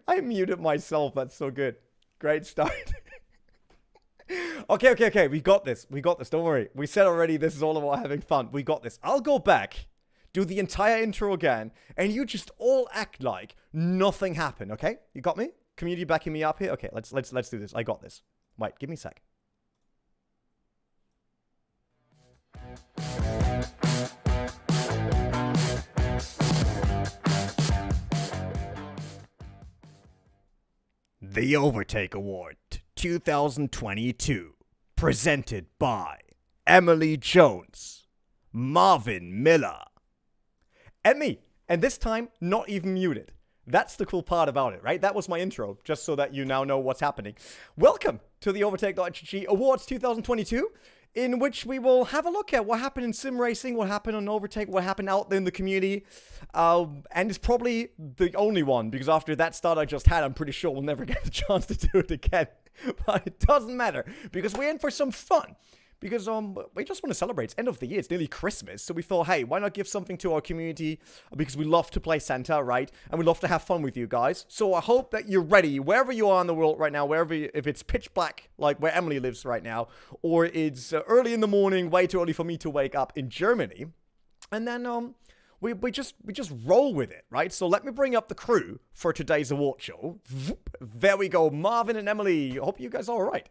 I muted myself. That's so good. Great start. Okay. We got this. Don't worry. We said already this is all about having fun. We got this. I'll go back, do the entire intro again, and you just all act like nothing happened, okay? You got me? Community backing me up here? Okay, let's do this. I got this. Wait, give me a sec. The OverTake Award 2022, presented by Emily Jones, Marvin Miller, and me. And this time, not even muted. That's the cool part about it, right? That was my intro, just so that you now know what's happening. Welcome to the OverTake.gg Awards 2022, in which we will have a look at what happened in Simracing, what happened on Overtake, what happened out there in the community. And it's probably the only one, because after that start I just had, I'm pretty sure we'll never get the chance to do it again. But it doesn't matter, because we're in for some fun. Because we just want to celebrate. It's end of the year. It's nearly Christmas. So we thought, hey, why not give something to our community? Because we love to play Santa, right? And we love to have fun with you guys. So I hope that you're ready, wherever you are in the world right now, if it's pitch black, like where Emily lives right now, or it's early in the morning, way too early for me to wake up in Germany. And then we just roll with it, right? So let me bring up the crew for today's award show. There we go, Marvin and Emily. Hope you guys are all right.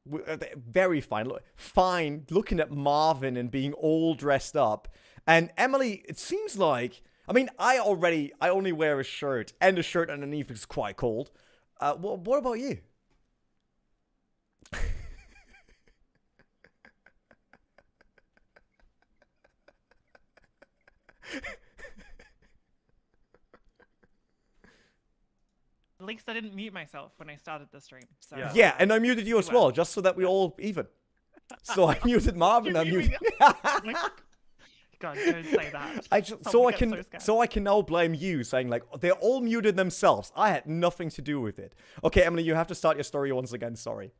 Very fine. Fine looking at Marvin and being all dressed up. And Emily, it seems like, I mean, I only wear a shirt, and the shirt underneath is quite cold. What about you? At least I didn't mute myself when I started the stream. So Yeah, and I muted you as well, just so that we all even. So I muted Marvin. I muted. God, don't say that. So I can now blame you, saying like they all muted themselves. I had nothing to do with it. Okay, Emily, you have to start your story once again. Sorry.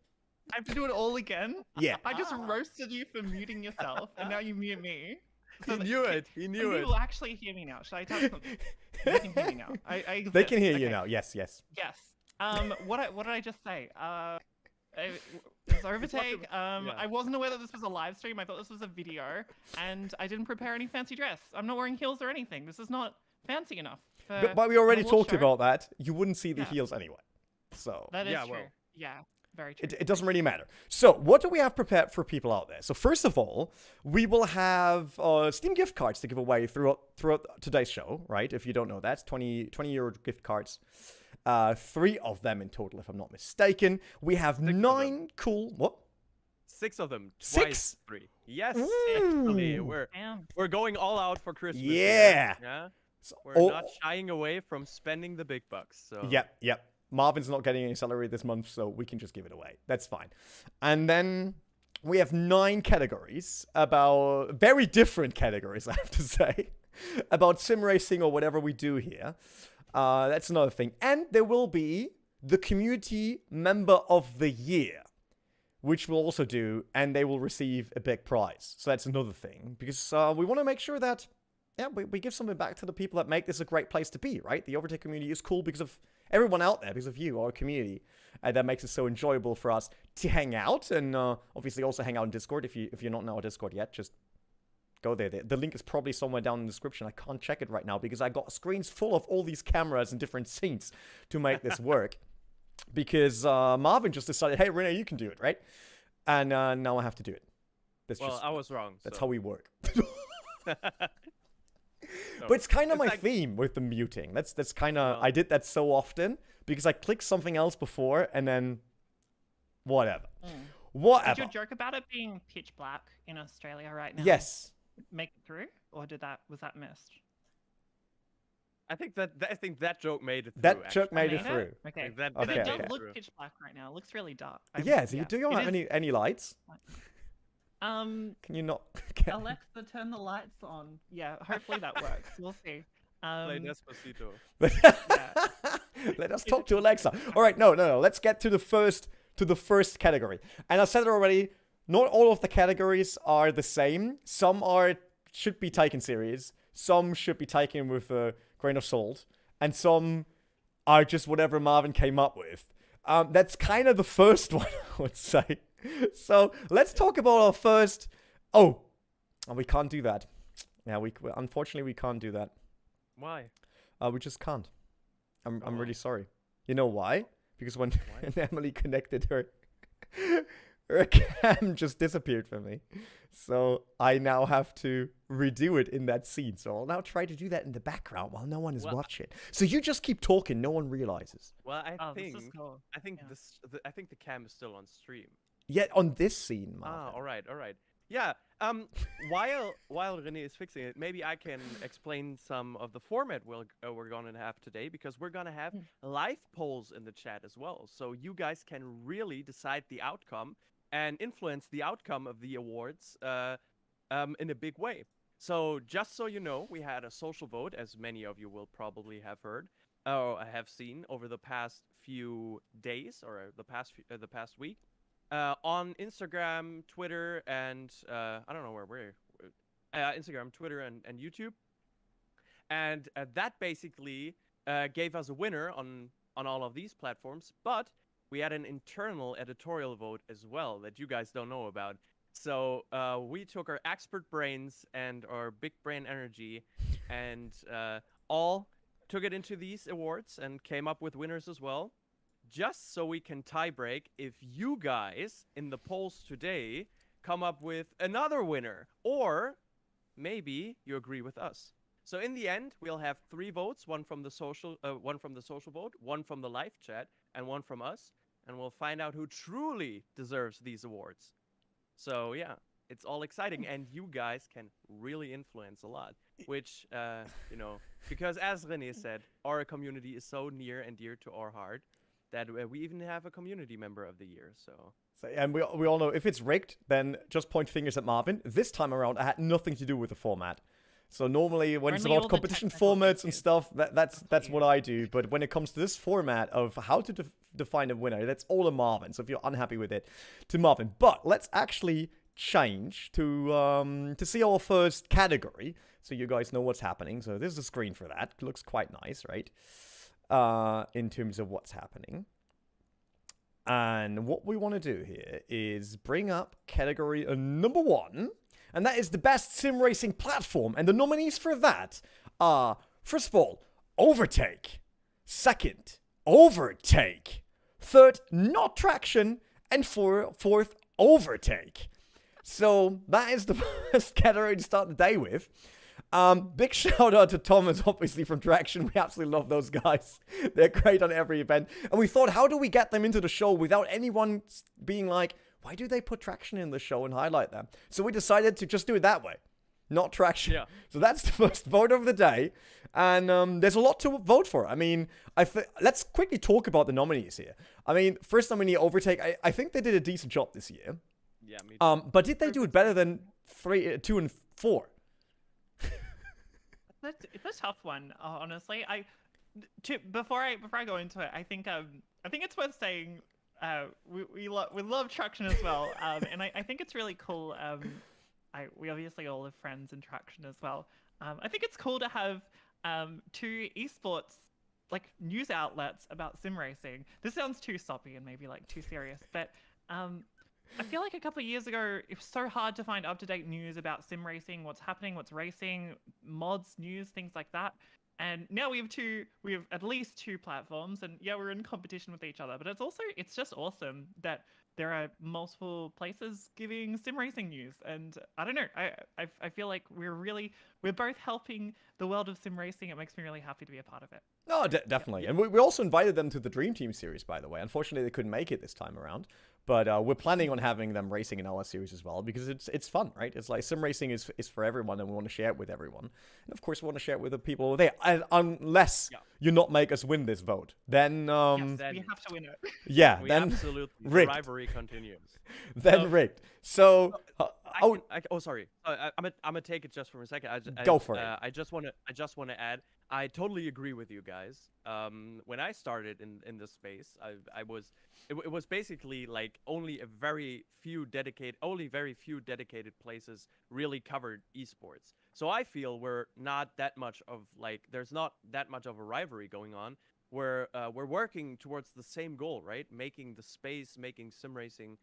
I have to do it all again. Yeah. I just roasted you for muting yourself, and now you mute me. So he knew it. He knew it. People actually hear me now. Should I tell them? They can hear me now. I exist. They can hear you now. Yes. Yes. What did I just say? It's Overtake. I wasn't aware that this was a live stream. I thought this was a video, and I didn't prepare any fancy dress. I'm not wearing heels or anything. This is not fancy enough. But we already talked about that. You wouldn't see the heels anyway. So that is true. Yeah. Very true. It doesn't really matter. So, what do we have prepared for people out there? So, first of all, we will have Steam gift cards to give away throughout today's show, right? If you don't know that, 20 euro gift cards. 3 of them in total, if I'm not mistaken. We have 9 cool... What? 6 of them. 6? 3. Yes. Ooh. We're going all out for Christmas. Yeah. Yeah. So, we're not shying away from spending the big bucks. So. Yep. Marvin's not getting any salary this month, so we can just give it away. That's fine. And then we have 9 categories about very different categories, I have to say, about sim racing or whatever we do here. That's another thing. And there will be the Community Member of the Year, which we'll also do, and they will receive a big prize. So that's another thing, because we want to make sure that, we give something back to the people that make this a great place to be, right? The Overtake community is cool because of everyone out there, because of you, our community. That makes it so enjoyable for us to hang out, and obviously also hang out in Discord. If you're not in our Discord yet, just go there. The link is probably somewhere down in the description. I can't check it right now because I got screens full of all these cameras and different scenes to make this work. Because Marvin just decided, hey, Renee, you can do it, right? And now I have to do it. I was wrong. That's how we work. But it's kind of my theme with the muting. That's kind of... I did that so often because I clicked something else before and then... Whatever. Whatever. Did you joke about it being pitch black in Australia right now? Yes. Make it through? Or was that missed? I think that joke made it through. That joke made it through. Okay. Okay. It does look pitch black right now. It looks really dark. Do you have any lights? Can you not... Alexa, turn the lights on. Yeah, hopefully that works. We'll see. Play Despacito. Let us talk to Alexa. All right, no. Let's get to the first category. And I said it already, not all of the categories are the same. Some should be taken serious. Some should be taken with a grain of salt, and some are just whatever Marvin came up with. That's kind of the first one, I would say. So let's talk about our first. Oh, we can't do that. Yeah, unfortunately we can't do that. Why? We just can't. I'm really sorry. You know why? Because when Emily connected her cam just disappeared for me. So I now have to redo it in that scene. So I'll now try to do that in the background while no one is watching. So you just keep talking, no one realizes. Well, I think the cam is still on stream. Yeah, on this scene, Marvin. All right. Yeah. While René is fixing it, maybe I can explain some of the format we're gonna have today, because we're gonna have live polls in the chat as well, so you guys can really decide the outcome and influence the outcome of the awards in a big way. So just so you know, we had a social vote, as many of you will probably have heard or have seen over the past few days or the past week. On Instagram, Twitter, and I don't know where Instagram, Twitter, and YouTube, and that basically gave us a winner on all of these platforms. But we had an internal editorial vote as well that you guys don't know about. So we took our expert brains and our big brain energy and all took it into these awards and came up with winners as well. Just so we can tie break if you guys in the polls today come up with another winner, or maybe you agree with us. So in the end, we'll have 3 votes: one from the social vote, one from the live chat, and one from us, and we'll find out who truly deserves these awards. So yeah, it's all exciting, and you guys can really influence a lot, which because as René said, our community is so near and dear to our heart that we even have a community member of the year. So and we all know if it's rigged, then just point fingers at Marvin. This time around, I had nothing to do with the format. So normally when it's about competition formats and stuff, that's what I do. But when it comes to this format of how to define a winner, that's all to Marvin. So if you're unhappy with it, to Marvin. But let's actually change to see our first category, so you guys know what's happening. So this is a screen for that. It looks quite nice, right? In terms of what's happening. And what we want to do here is bring up category number 1, and that is the best sim racing platform. And the nominees for that are, first of all, OverTake. Second, OverTake. Third, Not Traction. And fourth, OverTake. So that is the first category to start the day with. Big shout out to Thomas, obviously, from Traction. We absolutely love those guys. They're great on every event. And we thought, how do we get them into the show without anyone being like, why do they put Traction in the show and highlight them? So we decided to just do it that way. Not Traction. Yeah. So that's the first vote of the day. And there's a lot to vote for. I mean, let's quickly talk about the nominees here. I mean, first nominee, OverTake. I think they did a decent job this year. Yeah, me too. But did they do it better than 2 and 4? It's a tough one, honestly. Before I go into it, I think it's worth saying we love Traction as well, and I think it's really cool. We obviously all have friends in Traction as well. I think it's cool to have 2 esports like news outlets about sim racing. This sounds too soppy and maybe like too serious, but I feel like a couple of years ago, it was so hard to find up-to-date news about sim racing, what's happening, what's racing, mods, news, things like that. And now we have at least 2 platforms, and yeah, we're in competition with each other. But it's just awesome that there are multiple places giving sim racing news. And I don't know, I feel like we're both helping the world of sim racing. It makes me really happy to be a part of it. No, definitely. Yeah. And we also invited them to the Dream Team series, by the way. Unfortunately, they couldn't make it this time around. But we're planning on having them racing in our series as well, because it's fun, right? It's like sim racing is for everyone, and we want to share it with everyone. And of course, we want to share it with the people over there. And unless you not make us win this vote, then yes, then we have to win it. Yeah, we then absolutely rigged. The rivalry continues. Then rigged. So Oh, sorry. I'm gonna take it just for a second. Go for it. I just wanna add. I totally agree with you guys. When I started in this space, it was basically like only very few dedicated places really covered esports. So I feel we're not that much of like there's not that much of a rivalry going on. We're working towards the same goal, right? Making the space, making sim racing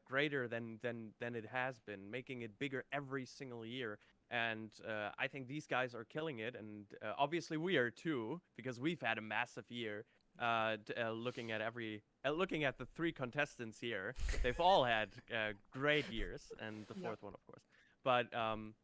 greater than it has been, making it bigger every single year. And I think these guys are killing it, and obviously we are too, because we've had a massive year. Looking at the 3 contestants here, they've all had great years, and the fourth one, of course. But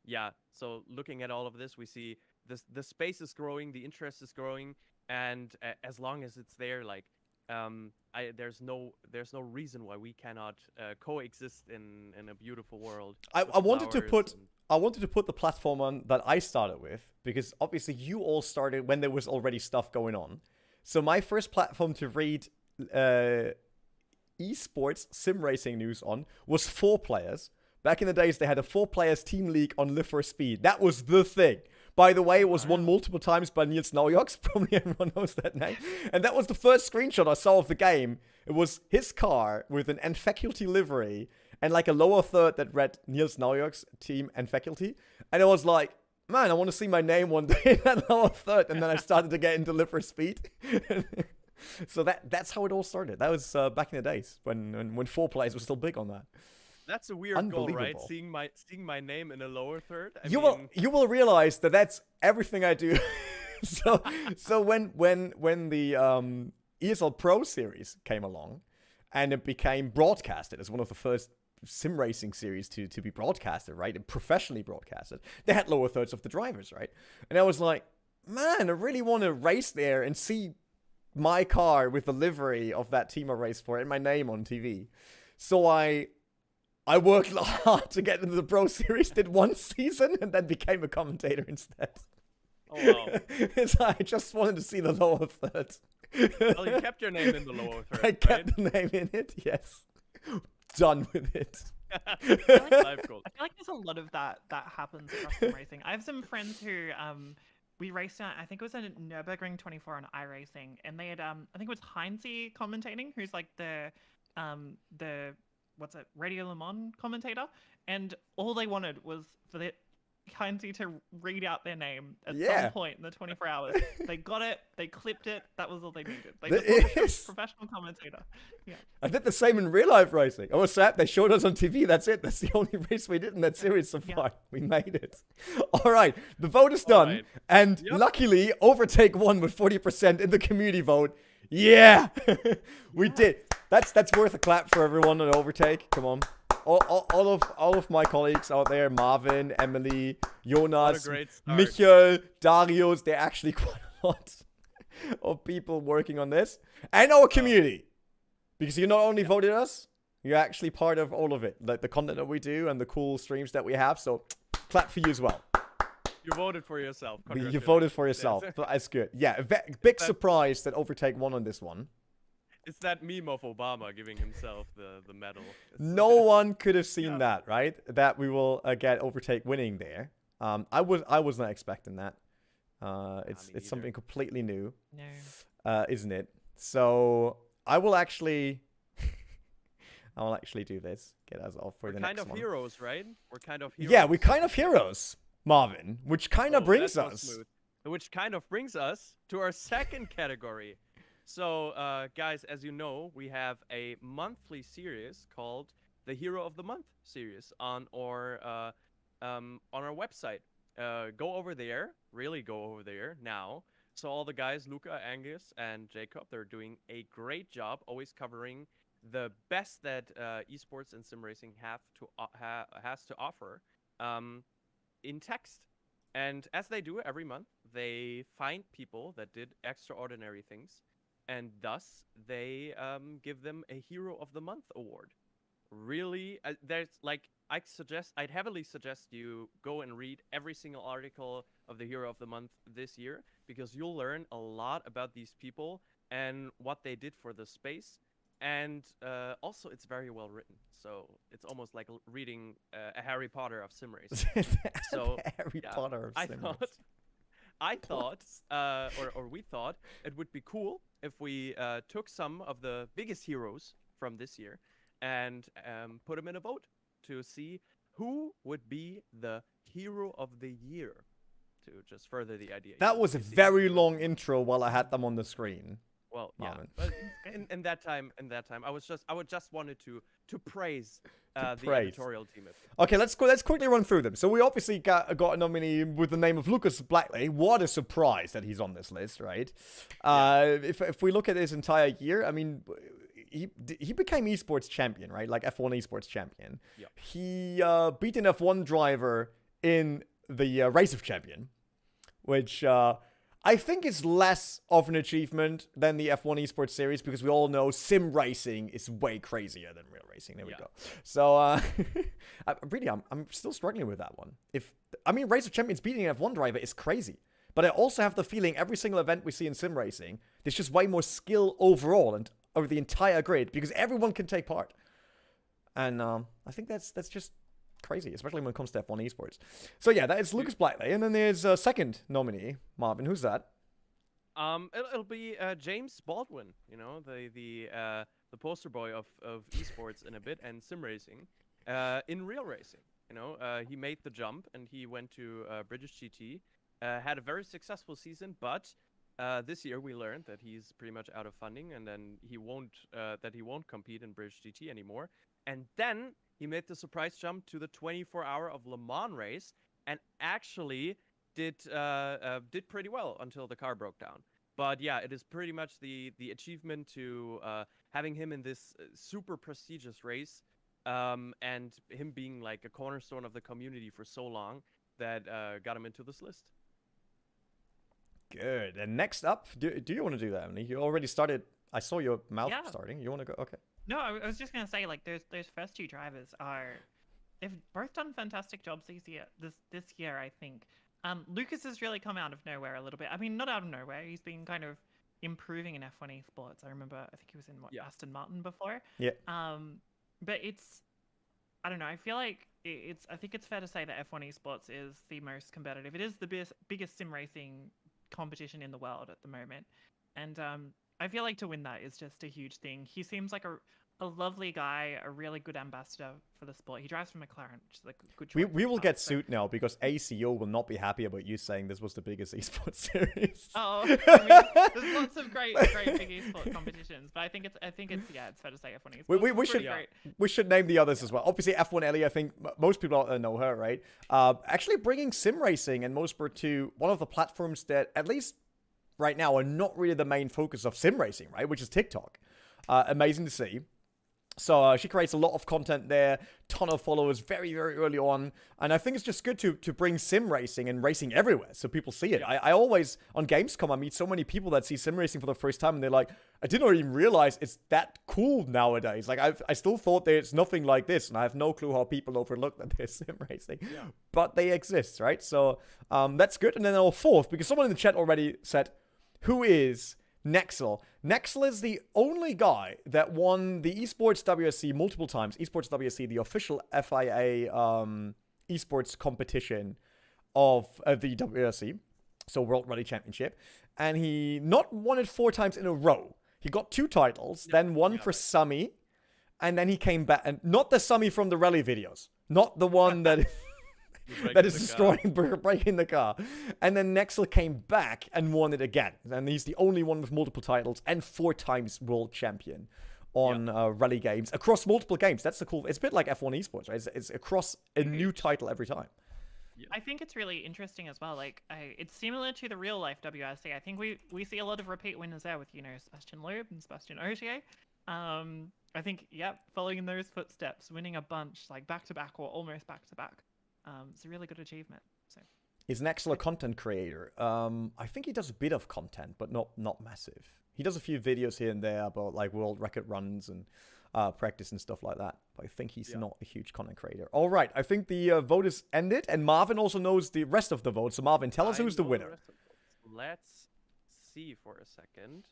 yeah, so looking at all of this, we see the space is growing, the interest is growing, and as long as it's there, like there's no reason why we cannot coexist in a beautiful world. I wanted to put the platform on that I started with, because obviously you all started when there was already stuff going on. So my first platform to read esports sim racing news on was 4 players. Back in the days, they had a 4 players team league on Live for Speed. That was the thing. By the way, it was won multiple times by Niels Naujoks. Probably everyone knows that name. And that was the first screenshot I saw of the game. It was his car with an N faculty livery and like a lower third that read Niels Naujoks team and faculty. And I was like, man, I want to see my name one day in that lower third. And then I started to get into Live for Speed. So that's how it all started. That was back in the days when 4 players were still big on that. That's a weird goal, right? Seeing my name in a lower third. You will realize that that's everything I do. so when the ESL Pro series came along, and it became broadcasted as one of the first sim racing series to be broadcasted, right, and professionally broadcasted, they had lower thirds of the drivers, right? And I was like, man, I really want to race there and see my car with the livery of that team I raced for and my name on TV. So I worked hard to get into the Pro Series, did 1 season, and then became a commentator instead. Oh, wow. So I just wanted to see the lower third. Well, you kept your name in the lower third, I kept the name in it, yes. Done with it. I feel like there's a lot of that happens across sim racing. I have some friends who we raced at, I think it was a Nürburgring 24 on iRacing, and they had I think it was Heinze commentating, who's like the Radio Le Mans commentator, and all they wanted was for the Heinze to read out their name at some point in the 24 hours. They got it, they clipped it, that was all they needed. They just wanted a professional commentator. Yeah. I did the same in real life racing. I was sad they showed us on TV, that's it. That's the only race we did in that series so far. We made it. All right, the vote is done, and luckily Overtake won with 40% in the community vote. Yeah, we did. That's worth a clap for everyone on Overtake. Come on, all of my colleagues out there, Marvin, Emily, Jonas, Michael, Darius. They're actually quite a lot of people working on this, and our community, because you not only voted us, you're actually part of all of it, like the content that we do and the cool streams that we have. So, clap for you as well. You voted for yourself. You voted for yourself. That's good. Yeah, big surprise that Overtake won on this one. It's that meme of Obama giving himself the medal. No one could have seen that, right? That we will get Overtake winning there. I was not expecting that. It's something completely new, isn't it? So I will actually do this. Get us off for the next one. We're kind of heroes, right? We're kind of heroes. Yeah, we're kind of heroes, Marvin. Which kind of brings us. Which kind of brings us to our second category. So, guys, as you know, we have a monthly series called the Hero of the Month series on our website. Go over there, really go over there now. So all the guys, Luca, Angus, and Jacob, they're doing a great job, always covering the best that esports and sim racing has to offer in text. And as they do every month, they find people that did extraordinary things. And thus, they give them a Hero of the Month award. Really, I'd heavily suggest you go and read every single article of the Hero of the Month this year, because you'll learn a lot about these people and what they did for the space. And also, it's very well written. So it's almost like reading a Harry Potter of sim racing. So Harry yeah, Potter of I sim thought, racing. I thought, or we thought, it would be cool if we took some of the biggest heroes from this year and put them in a vote to see who would be the hero of the year. To just further the idea. That was a very long intro while I had them on the screen. Well, yeah, Marvin. but in that time, I would just wanted to praise the praise. editorial team. Okay, let's quickly run through them. So we obviously got a nominee with the name of Lucas Blackley. What a surprise that he's on this list, right? If we look at his entire year, I mean, he became esports champion, right? Like F1 esports champion. Yeah. He beat an F1 driver in the Race of Champion, which I think is less of an achievement than the F1 esports series, because we all know sim racing is way crazier than real racing. There we go. So I'm still struggling with that one. Race of Champions beating an F1 driver is crazy, but I also have the feeling every single event we see in sim racing, there's just way more skill overall and over the entire grid, because everyone can take part. And I think that's just crazy, especially when it comes to F1 esports. So yeah, that is Lucas Blackley, and then there's a second nominee. Marvin, who's that? It'll be James Baldwin. You know, the poster boy of esports in a bit, and sim racing in real racing. You know, he made the jump and he went to British GT, had a very successful season, but this year we learned that he's pretty much out of funding, and then he won't compete in British GT anymore. And then he made the surprise jump to the 24-hour of Le Mans race, and actually did pretty well until the car broke down. But yeah, it is pretty much the achievement to having him in this super prestigious race, and him being like a cornerstone of the community for so long that got him into this list. Good. And next up, do you want to do that, Emily? You already started. I saw your mouth starting. You want to go? Okay. No, I was just gonna say, like, those first two drivers they've both done fantastic jobs this year, I think. Lucas has really come out of nowhere a little bit. I mean, not out of nowhere. He's been kind of improving in F1 esports. I remember, I think he was in Aston Martin before. Yeah. But I don't know. I feel like I think it's fair to say that F1 esports is the most competitive. It is the biggest sim racing competition in the world at the moment, and I feel like to win that is just a huge thing. He seems like a lovely guy, a really good ambassador for the sport. He drives for McLaren, which is like a good choice. We will get sued now, because ACO will not be happy about you saying this was the biggest esports series. Oh, I mean, there's lots of great big esports competitions, but I think it's fair to say F1 esports. We should name the others as well. Obviously, F1 Ellie, I think most people out there know her, right? Actually bringing sim racing and motorsport to one of the platforms that, at least right now, are not really the main focus of sim racing, right? Which is TikTok. Amazing to see. So she creates a lot of content there, ton of followers very, very early on. And I think it's just good to bring sim racing and racing everywhere so people see it. I always, on Gamescom, I meet so many people that see sim racing for the first time, and they're like, I didn't even realize it's that cool nowadays. Like, I still thought there's nothing like this, and I have no clue how people overlook that there's sim racing. Yeah. But they exist, right? So that's good. And then our fourth, because someone in the chat already said, who is Nexel? Nexel is the only guy that won the Esports WSC multiple times. Esports WSC, the official FIA esports competition of the WSC, so World Rally Championship. And he not won it 4 times in a row. He got 2 titles, then one for Summy, and then he came back. And not the Summy from the rally videos. Not the one that... that is destroying, breaking the car. And then Nexel came back and won it again. And he's the only one with multiple titles and 4 times world champion on rally games across multiple games. That's the cool. It's a bit like F1 esports, right? It's across a new title every time. I think it's really interesting as well. Like, it's similar to the real life WRC. I think we see a lot of repeat winners there with, Sebastian Loeb and Sebastian Ogier. I think, following in those footsteps, winning a bunch, like back to back or almost back to back. It's a really good achievement. So, he's an excellent content creator. I think he does a bit of content, but not massive. He does a few videos here and there about like world record runs and practice and stuff like that. But I think he's not a huge content creator. All right, I think the vote is ended, and Marvin also knows the rest of the vote. So Marvin, tell us who's the winner. Let's see for a second.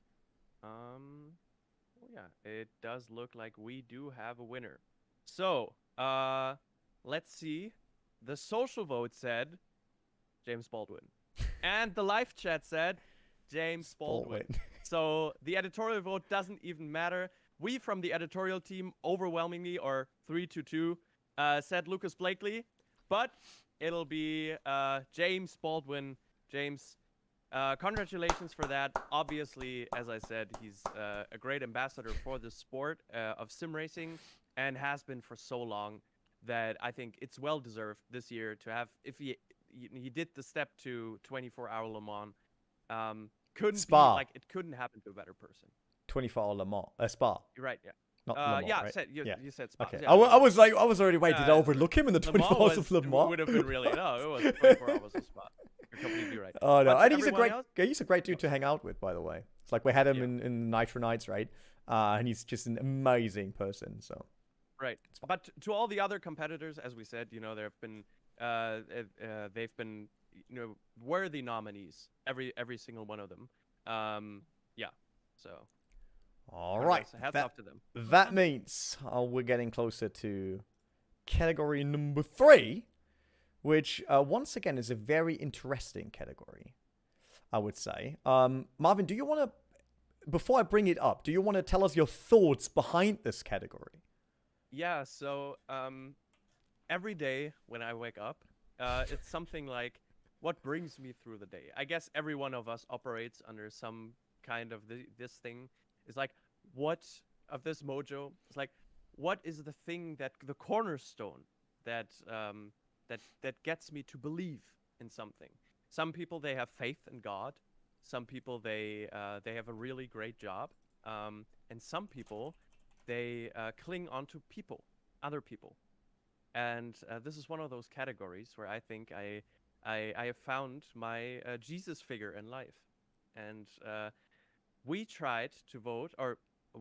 yeah, it does look like we do have a winner. So, let's see. The social vote said James Baldwin. And the live chat said James Baldwin. So the editorial vote doesn't even matter. We from the editorial team overwhelmingly, or 3-2, said Lucas Blakely, but it'll be James Baldwin. James, congratulations for that. Obviously, as I said, he's a great ambassador for the sport of sim racing and has been for so long that I think it's well deserved this year to have, if he did the step to 24-hour Le Mans. Couldn't Spa. be like, it couldn't happen to a better person. 24-hour Le Mans, Spa. You're right, yeah. Not Le Mans, yeah, right? you said Spa. Okay. Yeah, I was already wait. Did I overlook him in the Le Mans 24 hours of Le Mans? would have been really no. It was 24 hours of Spa. You're completely right. Oh no, But and he's a great dude else? to hang out with, by the way. It's like we had him Yeah. in Nitro Nights, right? And he's just an amazing person. So Right. But to all the other competitors, as we said, you know, they've been you know, worthy nominees. Every single one of them. Yeah. So. all right, So hats off to them. that means we're getting closer to category number 3, which once again is a very interesting category, I would say. Marvin, do you want to, before I bring it up, do you want to tell us your thoughts behind this category? Yeah, so every day when I wake up, it's something like, what brings me through the day? I guess every one of us operates under some kind of this thing. It's like, what of this mojo? It's like, what is the thing that the cornerstone that that gets me to believe in something? Some people, they have faith in God. Some people, they have a really great job, and some people, they cling onto people, other people. And this is one of those categories where I think I have found my Jesus figure in life. And we tried to vote, or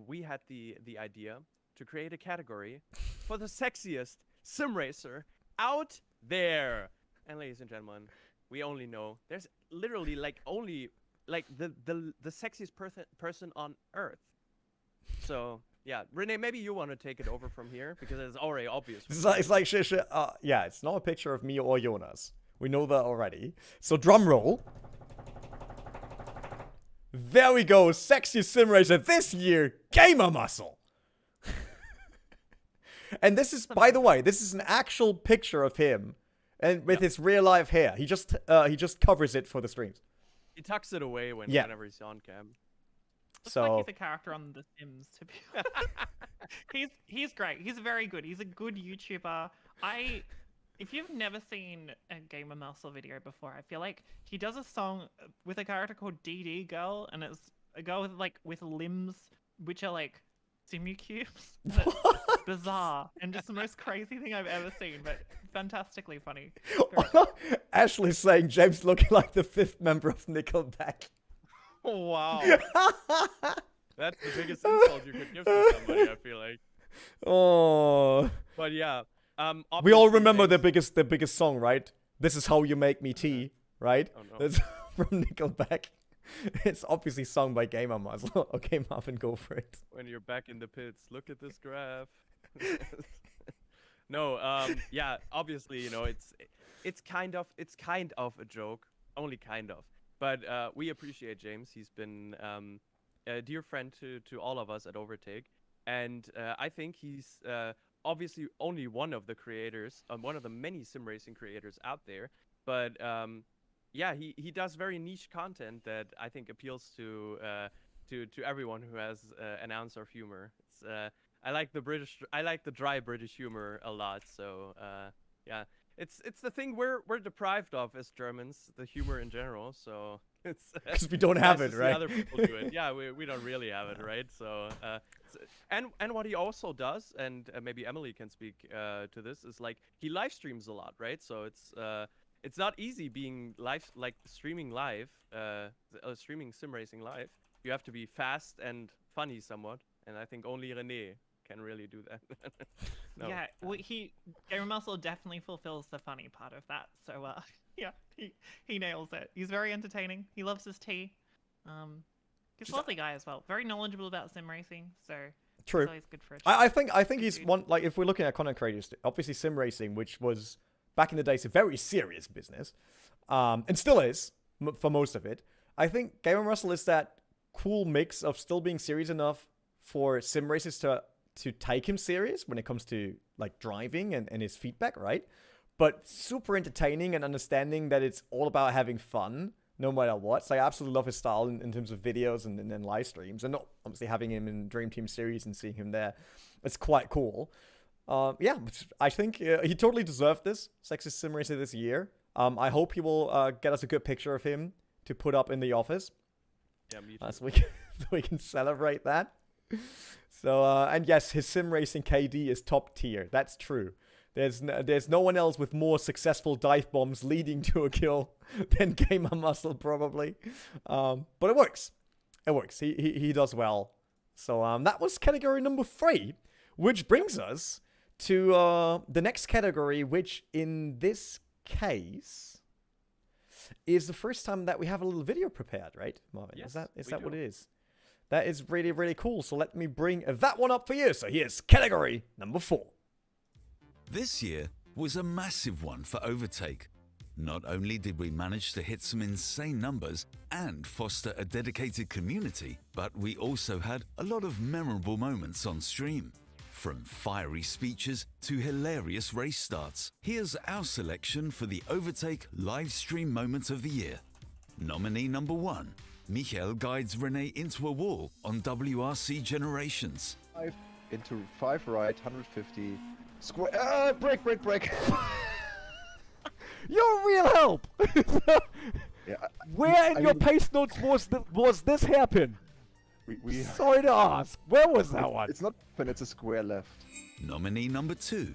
we had the idea to create a category for the sexiest sim racer out there. And ladies and gentlemen, we only know there's literally like only like the sexiest person on earth. So yeah, Renee, maybe you want to take it over from here because it's already obvious. It's like yeah, it's not a picture of me or Jonas. We know that already. So drum roll. There we go, sexiest sim racer this year, Gamer Muscle. And this is, by the way, this is an actual picture of him, and with his real life hair. He just covers it for the streams. He tucks it away whenever he's on cam. Looks like he's a character on The Sims, to be he's great. He's very good. He's a good YouTuber. If you've never seen a Gamer Muscle video before, I feel like he does a song with a character called DD Girl, and it's a girl with limbs which are like simucubes. It's bizarre and just the most crazy thing I've ever seen, but fantastically funny. Ashley's saying James looking like the 5th member of Nickelback. Oh, wow. That's the biggest insult you could give to somebody, I feel like. Oh. But yeah. We all remember the biggest song, right? This Is How You Make Me Tea, right? Oh, no. That's from Nickelback. It's obviously sung by Gamer Muscle. Okay, Marvin, go for it. When you're back in the pits, look at this graph. No, yeah, obviously, you know, it's kind of a joke, only kind of. But we appreciate James. He's been a dear friend to all of us at OverTake, and I think he's obviously only one of the creators, one of the many sim racing creators out there. But yeah, he does very niche content that I think appeals to everyone who has an ounce of humor. It's I like the dry British humor a lot. So yeah, it's the thing we're deprived of as Germans, the humor in general. So it's because we don't have it, right? Other people do it. Yeah, we don't really have it, right? So and what he also does, and maybe Emily can speak to this, is like he live streams a lot, right? So it's not easy being streaming live, streaming sim racing live. You have to be fast and funny somewhat, and I think only Renee can really do that. No. Yeah, well, Gamer Muscle definitely fulfills the funny part of that. So yeah, he nails it. He's very entertaining. He loves his tea. He's a lovely guy as well. Very knowledgeable about sim racing, so True. it's always good for a chat. I think he's one, like, if we're looking at content creators, obviously sim racing, which was back in the days a very serious business, and still is for most of it. I think Gavin Russell is that cool mix of still being serious enough for sim racers to take him serious when it comes to like driving and his feedback, right? But super entertaining and understanding that it's all about having fun no matter what. So I absolutely love his style in terms of videos and live streams, and not obviously having him in Dream Team series and seeing him there. It's quite cool. Yeah, I think he totally deserved this Sexiest Sim Racer this year. I hope he will get us a good picture of him to put up in the office. Yeah, me too. So we can celebrate that. So and yes, his sim racing KD is top tier. That's true. There's no one else with more successful dive bombs leading to a kill than Gamer Muscle probably. But it works. It works. He does well. So that was category number 3, which brings us to the next category, which in this case is the first time that we have a little video prepared, right, Marvin? Yes, is we that do. what it is? That is really, really cool. So let me bring that one up for you. So here's category number 4. This year was a massive one for OverTake. Not only did we manage to hit some insane numbers and foster a dedicated community, but we also had a lot of memorable moments on stream. From fiery speeches to hilarious race starts, here's our selection for the OverTake live stream moment of the year. Nominee number 1, Michael guides Renee into a wall on WRC Generations. 5 into 5 right, 150. Square. Break. You're real help. Yeah, Where in I your mean- pace notes was this happen? we Sorry to ask. Where was that one? It's not open, it's a square left. Nominee number 2,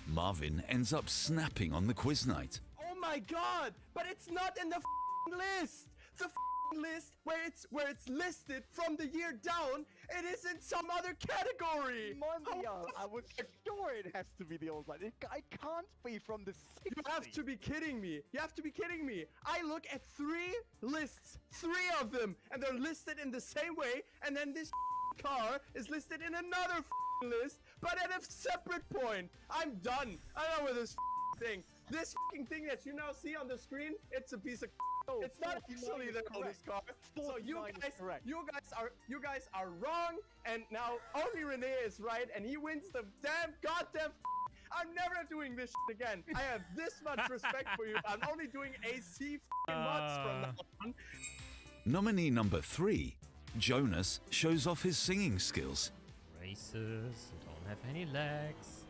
Marvin ends up snapping on the quiz night. Oh my god! But it's not in the list. The list where it's listed from the year down. It is in some other category. Mondial, I was sure it has to be the old one. I can't be from the 60s. You have to be kidding me. You have to be kidding me. I look at 3 lists, 3 of them, and they're listed in the same way, and then this car is listed in another list, but at a separate point. I'm done. I don't know with this thing. This thing that you now see on the screen, it's a piece of it's not actually the oldest car. So you guys are wrong, and now only Renee is right, and he wins the goddamn. I'm never doing this again. I have this much respect for you. I'm only doing AC mods from now on. Nominee number 3, Jonas shows off his singing skills. Races don't have any legs,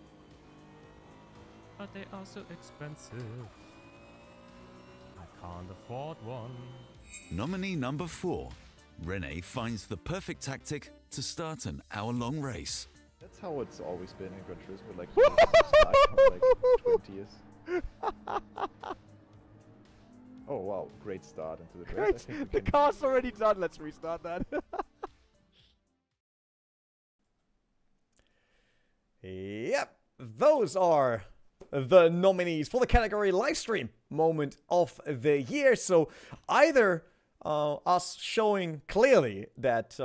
but they are so expensive. I can't afford one. Nominee number 4, Renee finds the perfect tactic to start an hour-long race. That's how it's always been in Gran Turismo, like, for like 20 years. Oh wow, great start into the race. I think we The can- car's already done. Let's restart that. Yep, those are the nominees for the category livestream moment of the year. So either us showing clearly that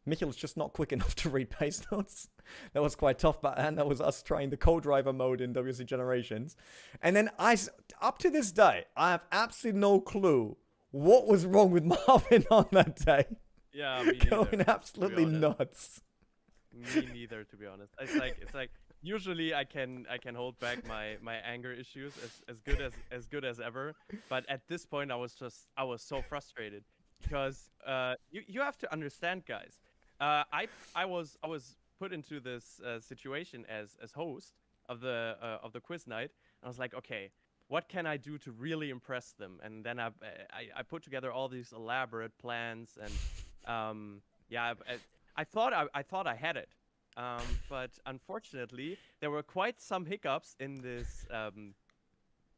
Michael is just not quick enough to read pace notes. That was quite tough, and that was us trying the co-driver mode in WC Generations. And then up to this day, I have absolutely no clue what was wrong with Marvin on that day. Yeah, me Going neither, absolutely to be honest. nuts. Me neither, to be honest. It's like usually I can hold back my anger issues as good as ever, but at this point I was so frustrated because you have to understand, guys. I was put into this situation as host of the quiz night. And I was like, okay, what can I do to really impress them? And then I put together all these elaborate plans, and yeah, I thought I had it, but unfortunately there were quite some hiccups in this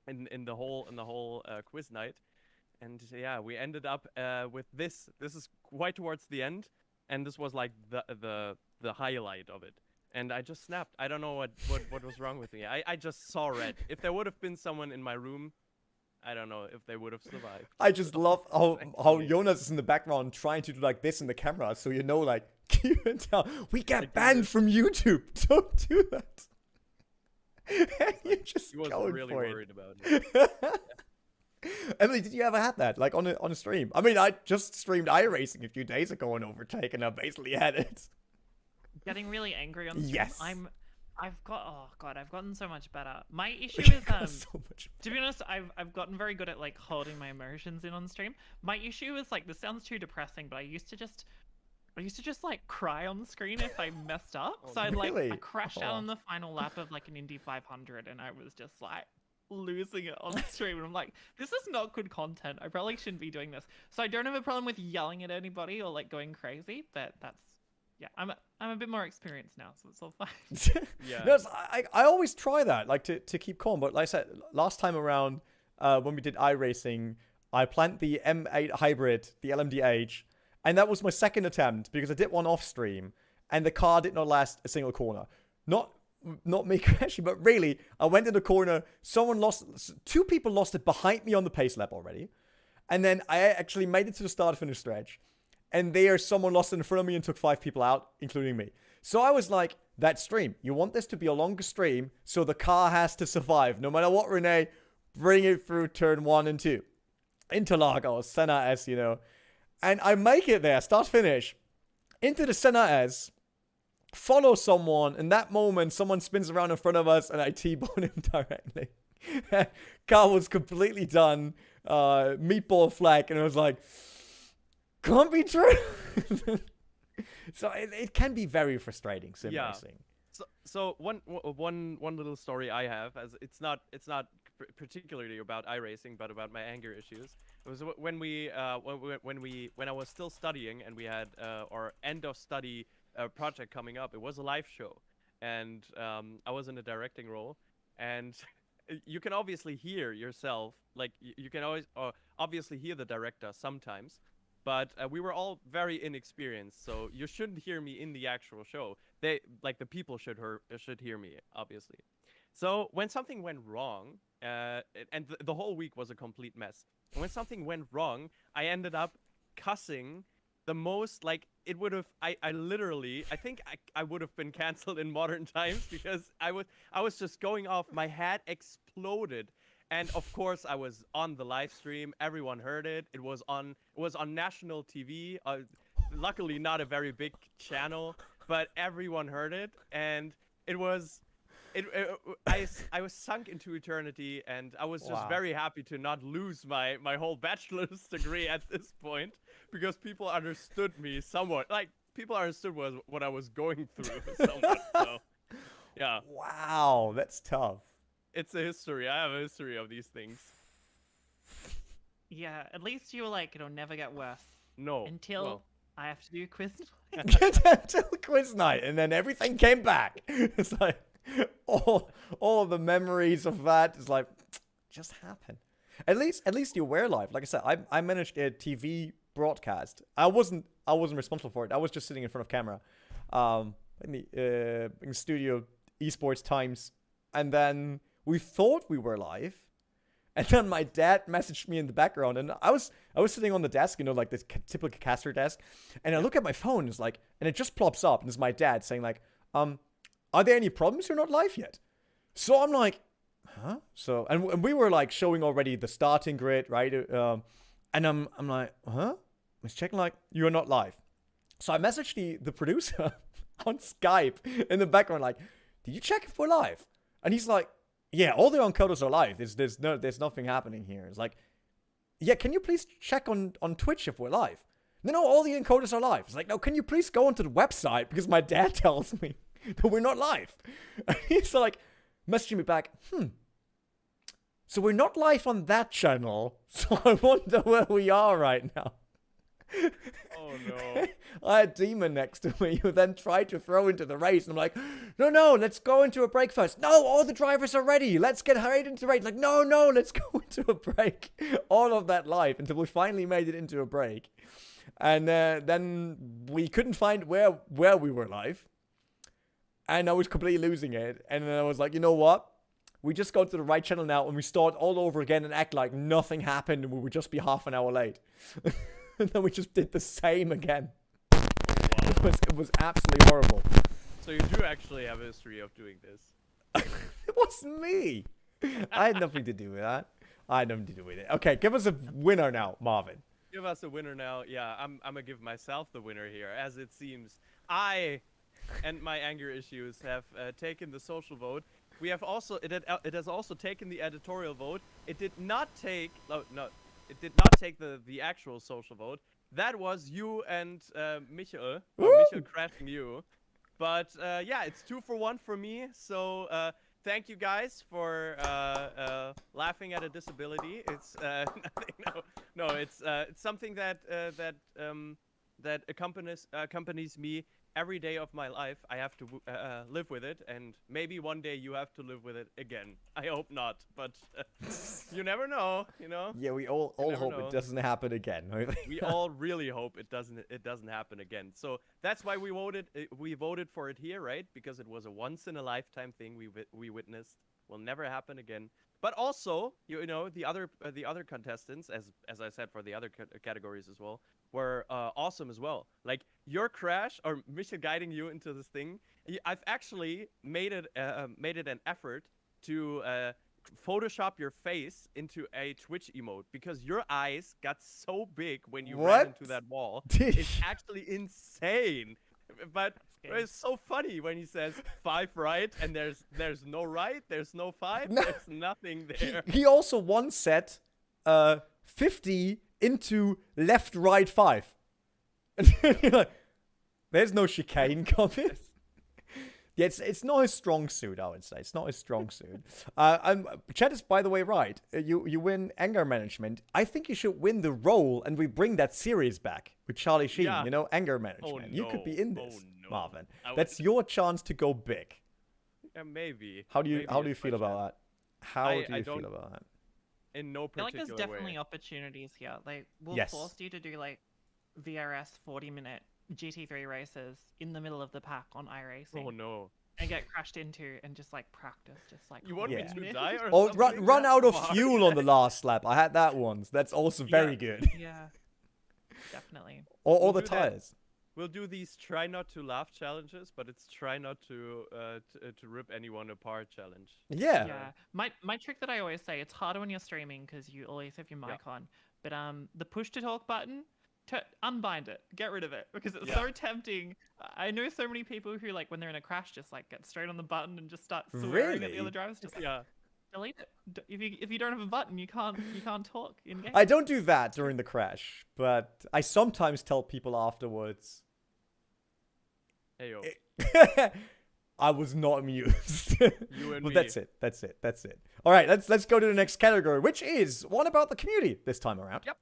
in the whole quiz night, and yeah, we ended up with this. This is quite towards the end, and this was like the highlight of it. And I just snapped. I don't know what was wrong with me. I just saw red. If there would have been someone in my room, I don't know if they would have survived. I just love how Jonas is in the background trying to do like this in the camera, so you know, like, keep it down. We get Like, banned from YouTube. Don't do that. And you're just He was going really for worried about it. Emily, did you ever have that, like, on a stream? I mean, I just streamed iRacing a few days ago on Overtake, and I basically had it. Getting really angry on stream. Yes. I've gotten so much better. My issue is So much. to be honest, I've gotten very good at like holding my emotions in on stream. My issue is like, this sounds too depressing, but I used to just like cry on the screen if I messed up. Oh, So I really? crashed Oh. out on the final lap of like an Indy 500, and I was just like losing it on stream. And I'm like, this is not good content. I probably shouldn't be doing this. So I don't have a problem with yelling at anybody or like going crazy, but yeah, I'm a bit more experienced now, so it's all fine. Yeah. No, I always try that, like, to keep calm. But like I said, last time around, when we did iRacing, I planned the M8 hybrid, the LMDH, and that was my second attempt because I did one off stream, and the car did not last a single corner. Not me crashing, but really, I went in the corner. Two people lost it behind me on the pace lap already, and then I actually made it to the start-finish stretch. And someone lost it in front of me and took 5 people out, including me. So I was like, that stream, you want this to be a longer stream, so the car has to survive. No matter what, Renee, bring it through turn 1 and 2. Interlagos, Senna S, you know. And I make it there, start finish, into the Senna S, follow someone, and that moment, someone spins around in front of us, and I T-bone him directly. Car was completely done, meatball flag, and it was like, can't be true. So it can be very frustrating, sim racing. So one little story I have, as it's not particularly about iRacing, but about my anger issues. It was when I was still studying and we had our end of study project coming up. It was a live show, and I was in a directing role, and you can obviously hear yourself, like you can always obviously hear the director sometimes. But we were all very inexperienced, so you shouldn't hear me in the actual show. The people should hear me, obviously. So when something went wrong, and the whole week was a complete mess. And when something went wrong, I ended up cussing the most, like, it would have, I think I would have been canceled in modern times, because I was just going off, my head exploded. And of course, I was on the live stream. Everyone heard it. It was on national TV. Luckily, not a very big channel, but everyone heard it. And I was sunk into eternity, and I was just very happy to not lose my whole bachelor's degree at this point, because people understood me somewhat. Like, people understood what I was going through somewhat. So, yeah. Wow, that's tough. It's a history. I have a history of these things. Yeah, at least you were like, it'll never get worse. No. Until I have to do quiz Until quiz night, and then everything came back. It's like all the memories of that is like just happen. At least you're aware live. Like I said, I managed a TV broadcast. I wasn't responsible for it. I was just sitting in front of camera, in the studio, esports times, and then we thought we were live, and then my dad messaged me in the background, and I was sitting on the desk, you know, like this typical caster desk, and I look at my phone, it's like, and it just plops up, and it's my dad saying like, are there any problems? You're not live yet. So I'm like, huh? So and we were like showing already the starting grid, right? And I'm like, huh? I was checking like, you're not live. So I messaged the producer on Skype in the background like, did you check if we're live? And he's like, yeah, all the encoders are live. There's nothing happening here. It's like, yeah, can you please check on Twitch if we're live? No, all the encoders are live. It's like, no, can you please go onto the website, because my dad tells me that we're not live. And he's like, messaging me back, so we're not live on that channel, so I wonder where we are right now. Oh no. I had Demon next to me who then tried to throw into the race, and I'm like, no, let's go into a break first. No, all the drivers are ready. Let's get right into the race. Like, no, let's go into a break. All of that live until we finally made it into a break. And then we couldn't find where we were live. And I was completely losing it. And then I was like, you know what? we just go to the right channel now and we start all over again and act like nothing happened and we would just be half an hour late. And then we just did the same again. It was absolutely horrible. So you do actually have a history of doing this. It wasn't me. I had nothing to do with that. I had nothing to do with it. Okay, give us a winner now, Marvin. Give us a winner now. Yeah, I'm gonna give myself the winner here, as it seems I and my anger issues have taken the social vote. We have also it has also taken the editorial vote. It did not take it did not take the actual social vote. That was you and Michael, Michael crashing you. But yeah, it's 2-for-1 for me. So thank you guys for laughing at a disability. It's it's something that that accompanies me every day of my life. I have to live with it, and maybe one day you have to live with it again. I hope not, but you never know, you know. Yeah, we all hope it doesn't happen again. We all really hope it doesn't happen again. So that's why we voted for it here, right? Because it was a once in a lifetime thing we witnessed. Will never happen again. But also, you know, the other contestants, as I said for the other categories as well, were awesome as well. Like your crash or Michel guiding you into this thing. I've actually made it an effort to Photoshop your face into a Twitch emote because your eyes got so big when you ran into that wall. It's actually insane. But it's so funny when he says 5 right and there's no right, there's no 5, there's nothing there. He also once said 50 into left right 5. There's no chicane coming. Yeah, it's not his strong suit, I would say. It's not his strong suit. Chad is, by the way, right. You win anger management. I think you should win the role, and we bring that series back with Charlie Sheen. Yeah. You know, anger management. Oh, no. You could be in this, Marvin. That's your chance to go big. Yeah, maybe. How do you feel about that? How do you don't- feel about that? In no I feel like particular there's definitely way. opportunities here. Like, we'll Yes. force you to do like VRS 40-minute GT3 races in the middle of the pack on iRacing. Oh no. And get crashed into and just like practice, just like You want me Yeah. to die or Oh, something? run out of Come on. fuel on the last lap. I had that once. That's also very good. Yeah, definitely. Or all We'll the do that. tires. We'll do these try not to laugh challenges, but it's try not to rip anyone apart challenge. Yeah. Yeah. My trick that I always say, it's harder when you're streaming because you always have your mic on. But the push to talk button, unbind it, get rid of it because it's so tempting. I know so many people who like when they're in a crash just like get straight on the button and just start swearing at the Really? other drivers. Just like, Yeah. delete it. If you don't have a button, you can't talk in game. I don't do that during the crash, but I sometimes tell people afterwards. Hey yo. I was not amused. You and But me. that's it. All right, let's go to the next category, which is one about the community this time around. Yep.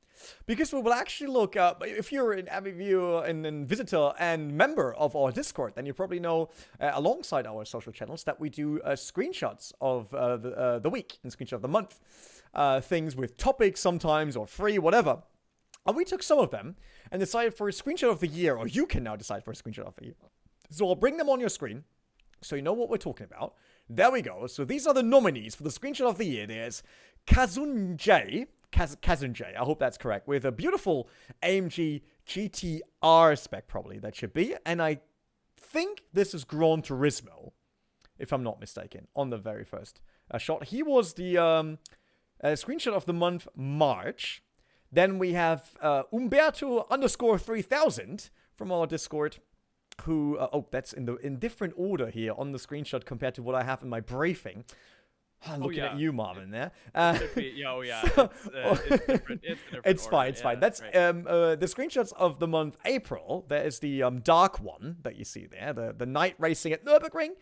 Because we will actually look up, if you're an avid viewer and visitor and member of our Discord, then you probably know, alongside our social channels, that we do screenshots of the week and screenshot of the month. Things with topics sometimes, or free, whatever. And we took some of them and decided for a screenshot of the year, or you can now decide for a screenshot of the year. So I'll bring them on your screen so you know what we're talking about. There we go. So these are the nominees for the screenshot of the year. There's Kazunjay, I hope that's correct, with a beautiful AMG GTR spec, probably, that should be. And I think this is Gran Turismo, if I'm not mistaken, on the very first shot. He was the screenshot of the month March. Then we have Umberto _3000 from our Discord, who, that's in different order here on the screenshot compared to what I have in my briefing. Looking at you, Marvin, there. It's different. It's fine. That's right. the screenshots of the month April. There is the dark one that you see there, the night racing at Nürburgring.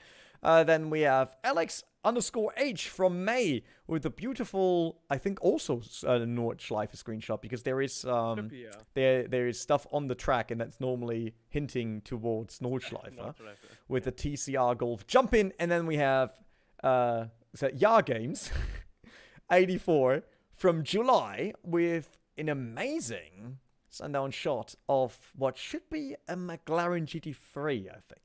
Then we have Alex_H from May with the beautiful, I think also Nordschleife screenshot, because there is there is stuff on the track and that's normally hinting towards Nordschleife with the TCR Golf jump in. And then we have Yar Games 84 from July with an amazing sundown shot of what should be a McLaren GT3, I think.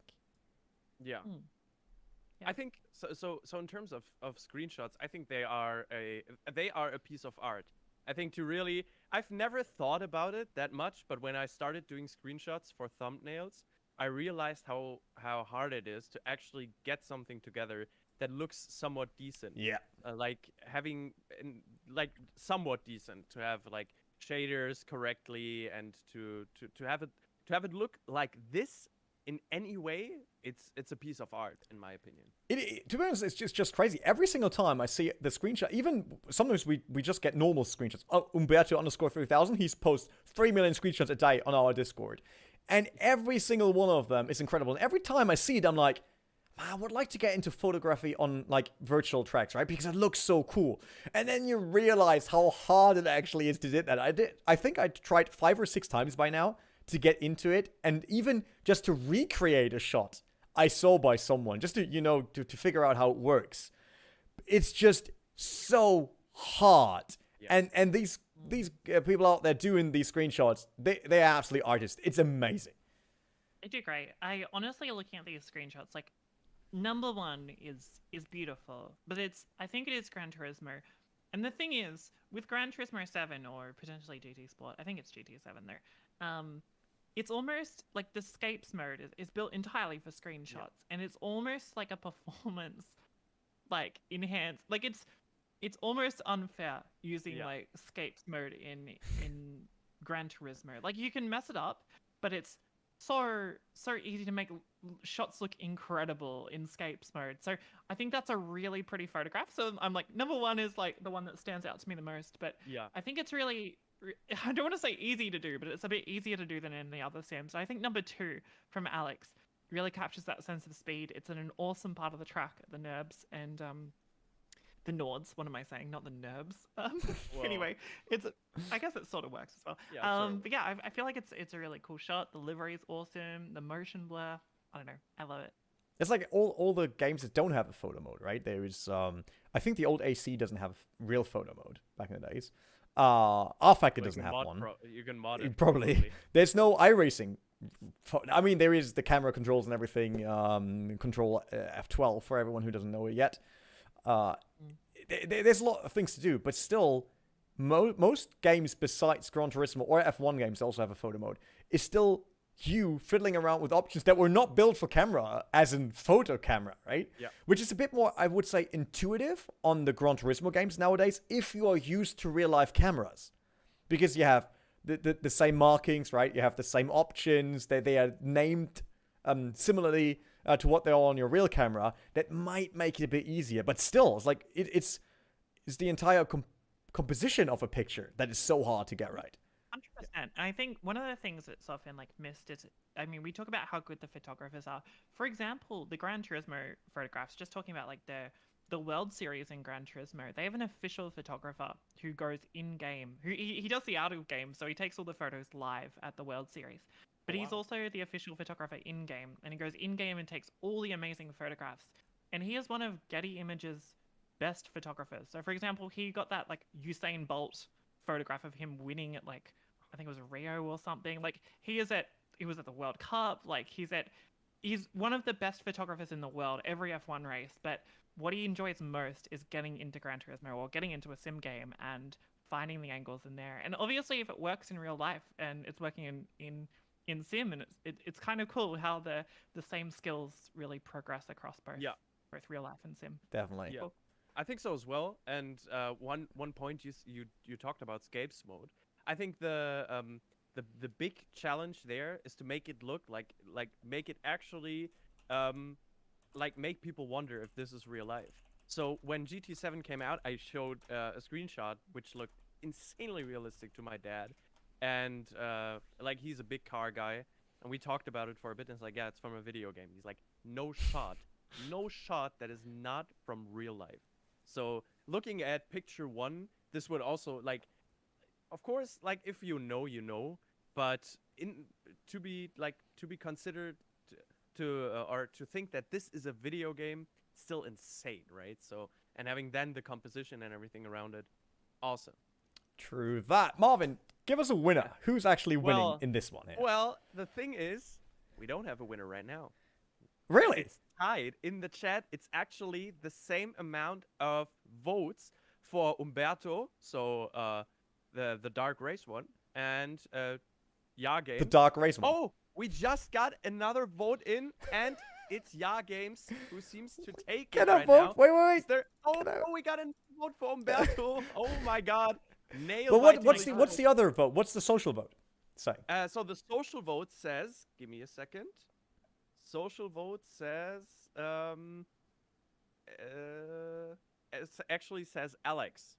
Yeah. Yeah. I think So in terms of screenshots, I think they are a piece of art. I think to really, I've never thought about it that much, but when I started doing screenshots for thumbnails, I realized how hard it is to actually get something together that looks somewhat decent. Yeah. Like having like somewhat decent, to have like shaders correctly, and to have it look like this in any way. It's a piece of art, in my opinion. To be honest, it's just crazy. Every single time I see the screenshot, even sometimes we just get normal screenshots. Umberto_3000, he's posts 3 million screenshots a day on our Discord. And every single one of them is incredible. And every time I see it, I'm like, man, I would like to get into photography on like virtual tracks, right? Because it looks so cool. And then you realize how hard it actually is to do that. I think I tried 5 or 6 times by now to get into it, and even just to recreate a shot I saw by someone, just to, to figure out how it works. It's just so hard. Yeah. And these people out there doing these screenshots, they're absolutely artists. It's amazing. They do great. I honestly, looking at these screenshots, like, number one is beautiful, but I think it is Gran Turismo. And the thing is, with Gran Turismo 7, or potentially GT Sport, I think it's GT7 there, it's almost like the Scapes mode is built entirely for screenshots, and it's almost like a performance, like, enhanced. Like, it's almost unfair using like Scapes mode in Gran Turismo. Like, you can mess it up, but it's so easy to make shots look incredible in Scapes mode. So I think that's a really pretty photograph. So I'm like, number one is like the one that stands out to me the most. But I think it's really, I don't want to say easy to do, but it's a bit easier to do than in the other sims. I think number 2 from Alex really captures that sense of speed. It's an awesome part of the track, the NURBS and the Nords. What am I saying? Not the NURBS. Anyway, I guess it sort of works as well. But yeah, I feel like it's a really cool shot. The livery is awesome. The motion blur, I don't know, I love it. It's like all the games that don't have a photo mode, right? There is, I think the old AC doesn't have real photo mode back in the days. R-Factor doesn't have one. You can mod it. Probably. There's no iRacing. I mean, there is the camera controls and everything. Control F12 for everyone who doesn't know it yet. There's a lot of things to do, but still, most games besides Gran Turismo or F1 games that also have a photo mode is still you fiddling around with options that were not built for camera, as in photo camera, right? Yeah. Which is a bit more, I would say, intuitive on the Gran Turismo games nowadays, if you are used to real-life cameras. Because you have the same markings, right? You have the same options. They are named similarly to what they are on your real camera. That might make it a bit easier. But still, it's like it's the entire composition of a picture that is so hard to get right. 100%. I think one of the things that's often like missed is, I mean, we talk about how good the photographers are. For example, the Gran Turismo photographs, just talking about like the World Series in Gran Turismo, they have an official photographer who goes in-game. He does the out of game, so he takes all the photos live at the World Series. But he's also the official photographer in-game, and he goes in-game and takes all the amazing photographs. And he is one of Getty Images' best photographers. So for example, he got that like Usain Bolt photograph of him winning at like, I think it was Rio or something. Like he was at the World Cup. Like he's one of the best photographers in the world, every F1 race. But what he enjoys most is getting into Gran Turismo or getting into a sim game and finding the angles in there. And obviously if it works in real life and it's working in sim, and it's kind of cool how the same skills really progress across both real life and sim. Definitely. Yeah. Cool. I think so as well. And one point you talked about Scapes mode. I think the big challenge there is to make it look like make it actually like make people wonder if this is real life. So when GT7 came out, I showed a screenshot which looked insanely realistic to my dad, and like he's a big car guy, and we talked about it for a bit, and it's like, yeah, it's from a video game. He's like, no shot that is not from real life. So looking at picture 1, this would also like, of course, like if you know, but to be considered or to think that this is a video game, still insane, right? So, and having then the composition and everything around it, awesome. True that. Marvin, give us a winner. Who's actually winning in this one here? Well, the thing is, we don't have a winner right now. Really? It's tied in the chat. It's actually the same amount of votes for Umberto, so the Dark Race one, and Ya Games. The Dark Race one. Oh, we just got another vote in, and it's Ya Games who seems to take Can it I right vote? now. Wait. Is there... Oh, Can I- no, we got a vote for Umberto. Oh my God. But what's the other vote? What's the social vote? Say. So the social vote says, give me a second. Social vote says, it actually says Alex.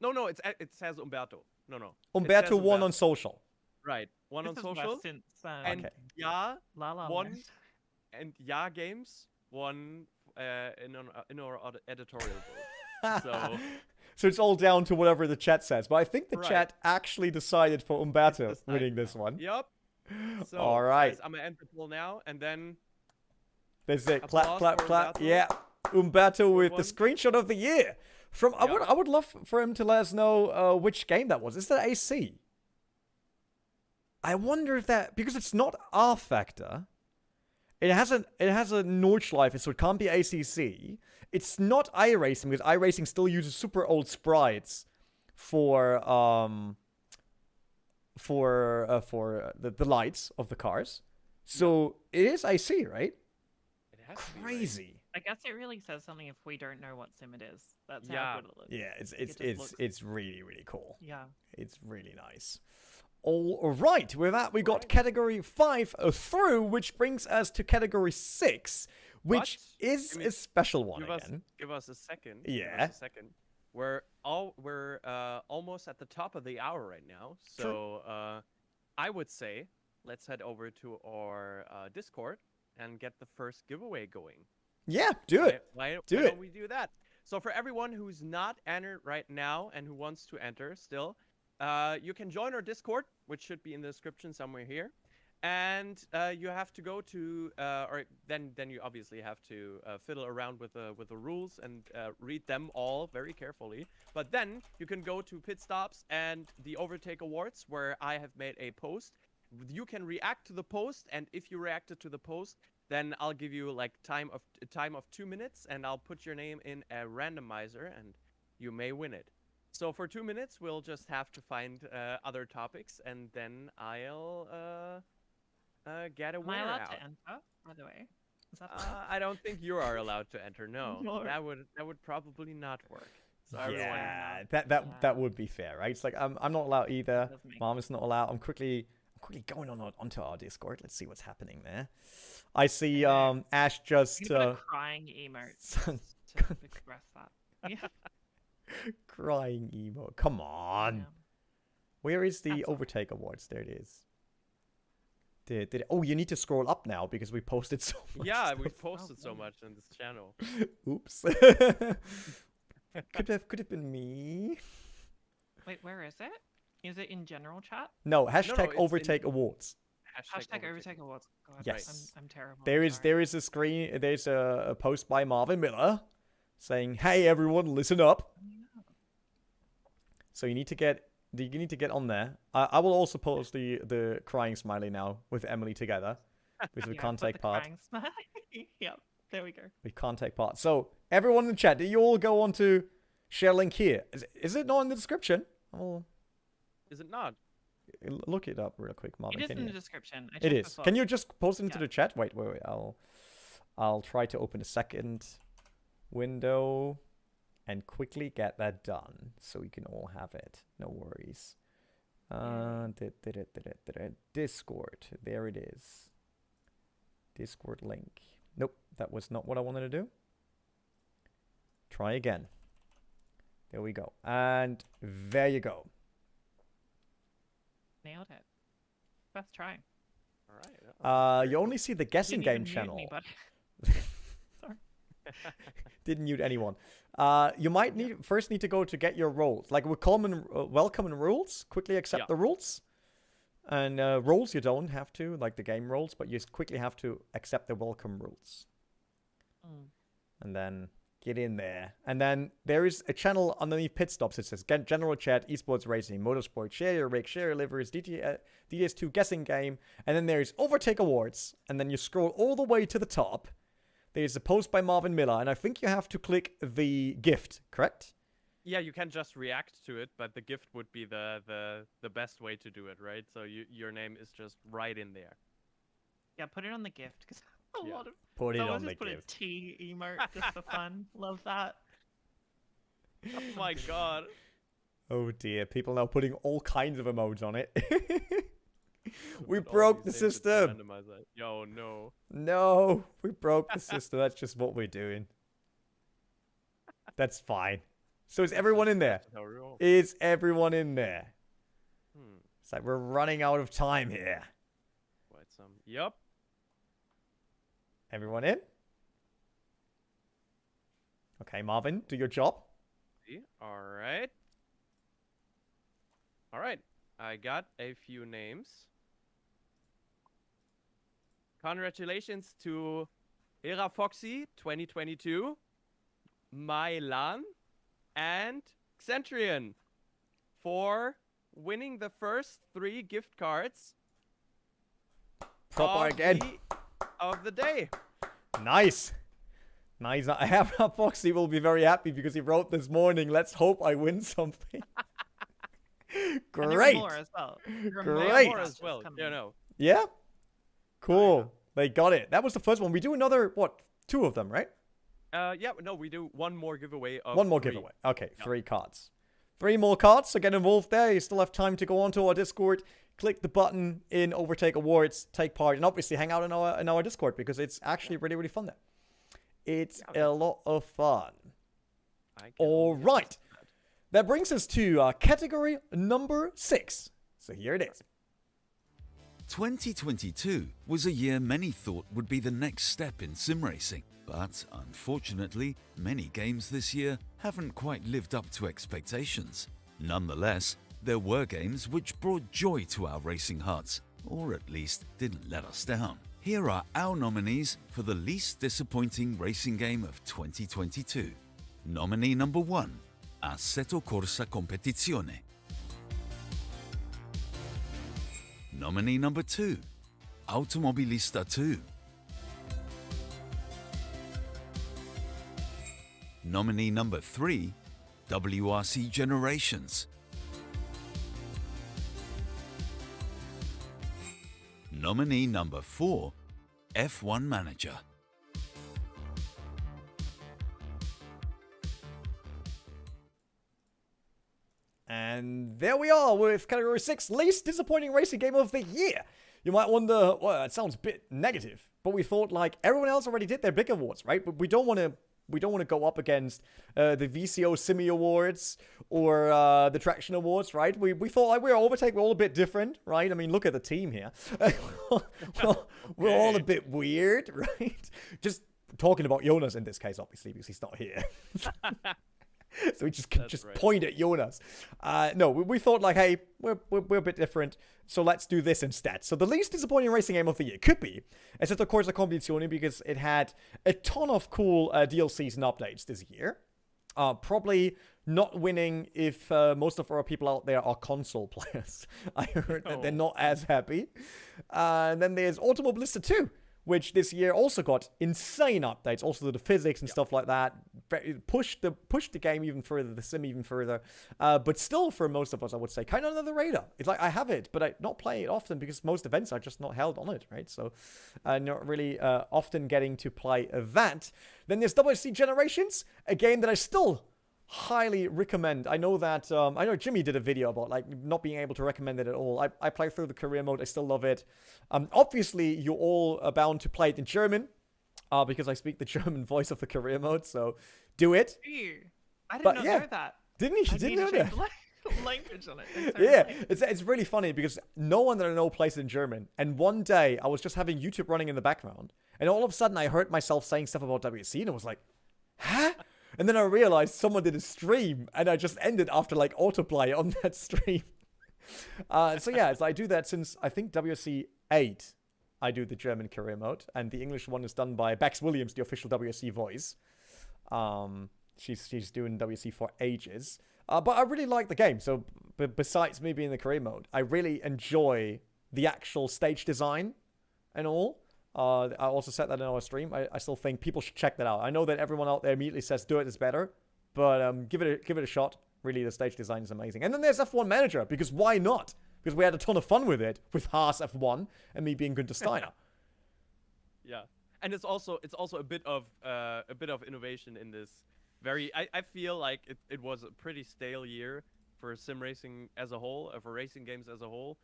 No, it says Umberto. No. Umberto won on social. Right, one on This is social. less since, And Okay. Ya La La won, Land. and Ya Games won in our editorial vote. So So it's all down to whatever the chat says. But I think the Right. chat actually decided for Umberto It's winning decided this one. Yep. So, All right. guys, I'm gonna end the poll now, and then There's it. Clap, Applause clap, for clap. Umberto. Yeah. Umberto with the one. screenshot of the year. From I Yeah. would love for him to let us know which game that was. Is that AC? I wonder if that, because it's not R Factor. It has a Nordschleife, so it can't be ACC. It's not iRacing, because iRacing still uses super old sprites for the lights of the cars. So it is AC, right? it has to be right. Crazy. I guess it really says something if we don't know what sim it is. That's Yeah. how good it looks. Yeah, It just looks- it's really, really cool. Yeah. It's really nice. All right, with that we got category 5 through, which brings us to category 6, which What? is Give me- a special one Give again. us a second. Yeah. Give us a second. We're almost at the top of the hour right now, so I would say let's head over to our Discord and get the first giveaway going. Yeah, do it. Why Do don't it. we do that? So for everyone who's not entered right now and who wants to enter still, you can join our Discord, which should be in the description somewhere here. And you have to go to, or then you obviously have to fiddle around with the rules and read them all very carefully. But then you can go to Pit Stops and the Overtake Awards, where I have made a post. You can react to the post, and if you reacted to the post, then I'll give you like time of 2 minutes, and I'll put your name in a randomizer, and you may win it. So for 2 minutes, we'll just have to find other topics, and then I'll get a Am winner I allowed out. to enter, by the way? Is that I don't think you are allowed to enter. No, No. that would probably not work. So everyone, Yeah, that would be fair, right? It's like I'm not allowed either. does make Mom is not allowed. I'm quickly going onto our Discord. Let's see what's happening there. I see Ash just I'm gonna put a crying emote to express that. Yeah. crying emo. Come on. Yeah. Where is the That's all. Overtake Awards? There it is. Oh, you need to scroll up now because we posted so much. yeah, stuff. we posted so really? much on this channel. Oops. could have been me. Wait, where is it? Is it in general chat? No, hashtag it's in- Overtake Awards. Hashtag Overtake Awards. God, Yes. I'm terrible. There I'm is sorry. a screen. There's a post by Marvin Miller saying, "Hey everyone, listen up." So you need to get on there. I will also post the crying smiley now with Emily together because we Yeah, can't put take the part. crying smiley. Yep, there we go. We can't take part. So everyone in the chat, do you all go on to share link here? Is it not in the description? I'll Is it not? look it up real quick, Marvin. It is can in you? the description. I It checked is. before. Can you just post it into Yeah. the chat? Wait. I'll try to open a second window and quickly get that done so we can all have it. No worries. Discord. There it is. Discord link. Nope, that was not what I wanted to do. Try again. There we go. And there you go. Nailed it. First try. All right. You only see the guessing Didn't game even mute channel. me, Sorry. Didn't mute anyone. You might first need to go to get your roles. Like with welcome and rules, quickly accept Yeah. the rules. And roles you don't have to, like the game roles, but you quickly have to accept the welcome rules. Mm. And then Get in there. And then there is a channel underneath pit stops. It says general chat, esports racing, motorsport, share your rig, share your livers, DDS2 guessing game. And then there's OverTake Awards. And then you scroll all the way to the top. There's a post by Marvin Miller. And I think you have to click the gift, correct? Yeah, you can just react to it, but the gift would be the best way to do it, right? So your name is just right in there. Yeah, put it on the gift because a lot of Put it someone on the just put gift. a T emote just for fun. Love that. Oh my god. Oh dear, people now putting all kinds of emotes on it. We Put all broke the these names into system. randomizer. Yo, no. No, we broke the system. That's just what we're doing. That's fine. So is everyone in there? That's how we roll. Is everyone in there? Hmm. It's like we're running out of time here. Quite some. Yup. Everyone in? Okay, Marvin, do your job. All right. All right. I got a few names. Congratulations to Hera Foxy 2022, Mylan, and Xentrian for winning the first 3 gift cards Proper of again. of the day. Nice. Nice. I have Foxy will be very happy because he wrote this morning, let's hope I win something. And there were Great. more as well. There were Great. More more as well. coming. You know. Yeah? Cool. They got it. That was the first one. We do another, what, 2 of them, right? Yeah. No, we do one more giveaway of One more 3. giveaway. Okay, Yeah. 3 cards. 3 more cards, so get involved there. You still have time to go onto our Discord, click the button in Overtake Awards, take part, and obviously hang out in our Discord because it's actually really, really fun there. It's a lot of fun. I can All only right. attest to that. That brings us to category number 6. So here it is. 2022 was a year many thought would be the next step in sim racing, but unfortunately, many games this year haven't quite lived up to expectations. Nonetheless, there were games which brought joy to our racing hearts, or at least didn't let us down. Here are our nominees for the least disappointing racing game of 2022. Nominee number 1, Assetto Corsa Competizione. Nominee number 2, Automobilista 2. Nominee number 3, WRC Generations. Nominee number 4, F1 Manager. And there we are with category 6, least disappointing racing game of the year. You might wonder, well, it sounds a bit negative, but we thought like everyone else already did their big awards, right? But we don't want to go up against the VCO Simi Awards or the Traction Awards, right? We thought like we're Overtake, we're all a bit different, right? I mean, look at the team here. We're all a bit weird, right? Just talking about Jonas in this case, obviously, because he's not here. So we just can just right. point at Jonas. No, we thought like, hey, we're a bit different, so let's do this instead. So the least disappointing racing game of the year could be Assetto Corsa Competizione because it had a ton of cool DLCs and updates this year. Probably not winning if most of our people out there are console players. I heard that they're not as happy. And then there's Automobilista 2, which this year also got insane updates, also to the physics and stuff like that. Pushed the game even further, the sim even further. But still, for most of us, I would say, kind of under the radar. It's like I have it, but I not play it often because most events are just not held on it, right? So, not really often getting to play that. Then there's WC Generations, a game that I still highly recommend. I know that I know Jimmy did a video about like not being able to recommend it at all. I play through the career mode. I still love it. Obviously, you're all bound to play it in German because I speak the German voice of the career mode. So do it. Ew. I did But not yeah, know that. Didn't he? She I didn't need know to change that. the language on it. It's Yeah, terrifying. it's really funny because no one that I know plays it in German. And one day I was just having YouTube running in the background, and all of a sudden I heard myself saying stuff about WC, and I was like, huh? And then I realized someone did a stream, and I just ended after like autoplay on that stream. So yeah, so I do that since I think WC 8. I do the German career mode, and the English one is done by Bax Williams, the official WC voice. She's doing WC for ages. But I really like the game. So besides me being in the career mode, I really enjoy the actual stage design and all. I also said that in our stream. I still think people should check that out. I know that everyone out there immediately says do it is better, but give it a shot. Really, the stage design is amazing. And then there's F1 Manager, because why not? Because we had a ton of fun with it, with Haas F1 and me being Günther Steiner. Yeah, and it's also a bit of innovation in this. I feel like it was a pretty stale year for sim racing as a whole, for racing games as a whole.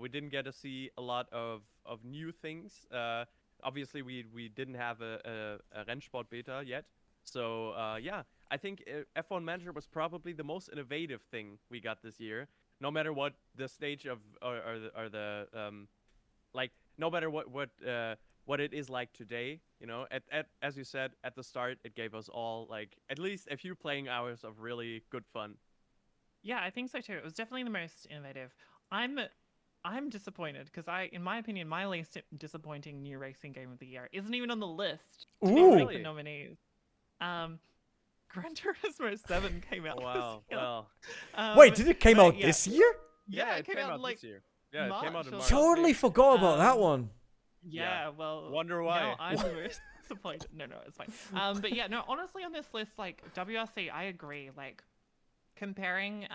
We didn't get to see a lot of new things. Obviously, we didn't have a Rennsport beta yet. So yeah, I think F1 Manager was probably the most innovative thing we got this year. No matter what the stage of or the like, no matter what it is like today, you know, as you said at the start, it gave us all like at least a few playing hours of really good fun. Yeah, I think so too. It was definitely the most innovative. I'm disappointed because in my opinion, my least disappointing new racing game of the year isn't even on the list to be ranked the nominees. Gran Turismo 7 came out Wow. this year. Well. Wait, did it came out this year? Yeah, it came out like this year. Yeah, it came out in March or March. Totally forgot about that one. Yeah, well, Wonder why. No, I'm the most disappointed. No, it's fine. But yeah, no, honestly, on this list, like WRC, I agree. Like comparing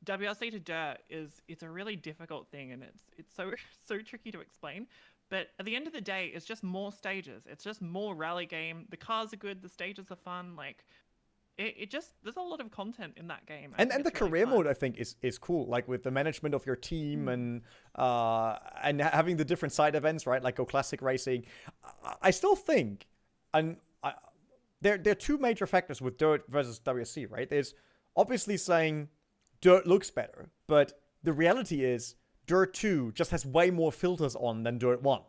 WRC to Dirt it's a really difficult thing, and it's so tricky to explain. But at the end of the day, it's just more stages. It's just more rally game. The cars are good. The stages are fun. Like it just there's a lot of content in that game. And the career mode, I think, is cool. Like with the management of your team and having the different side events, right? Like Go Classic Racing. I still think, and there are two major factors with Dirt versus WRC, right? There's obviously saying Dirt looks better, but the reality is Dirt 2 just has way more filters on than Dirt 1.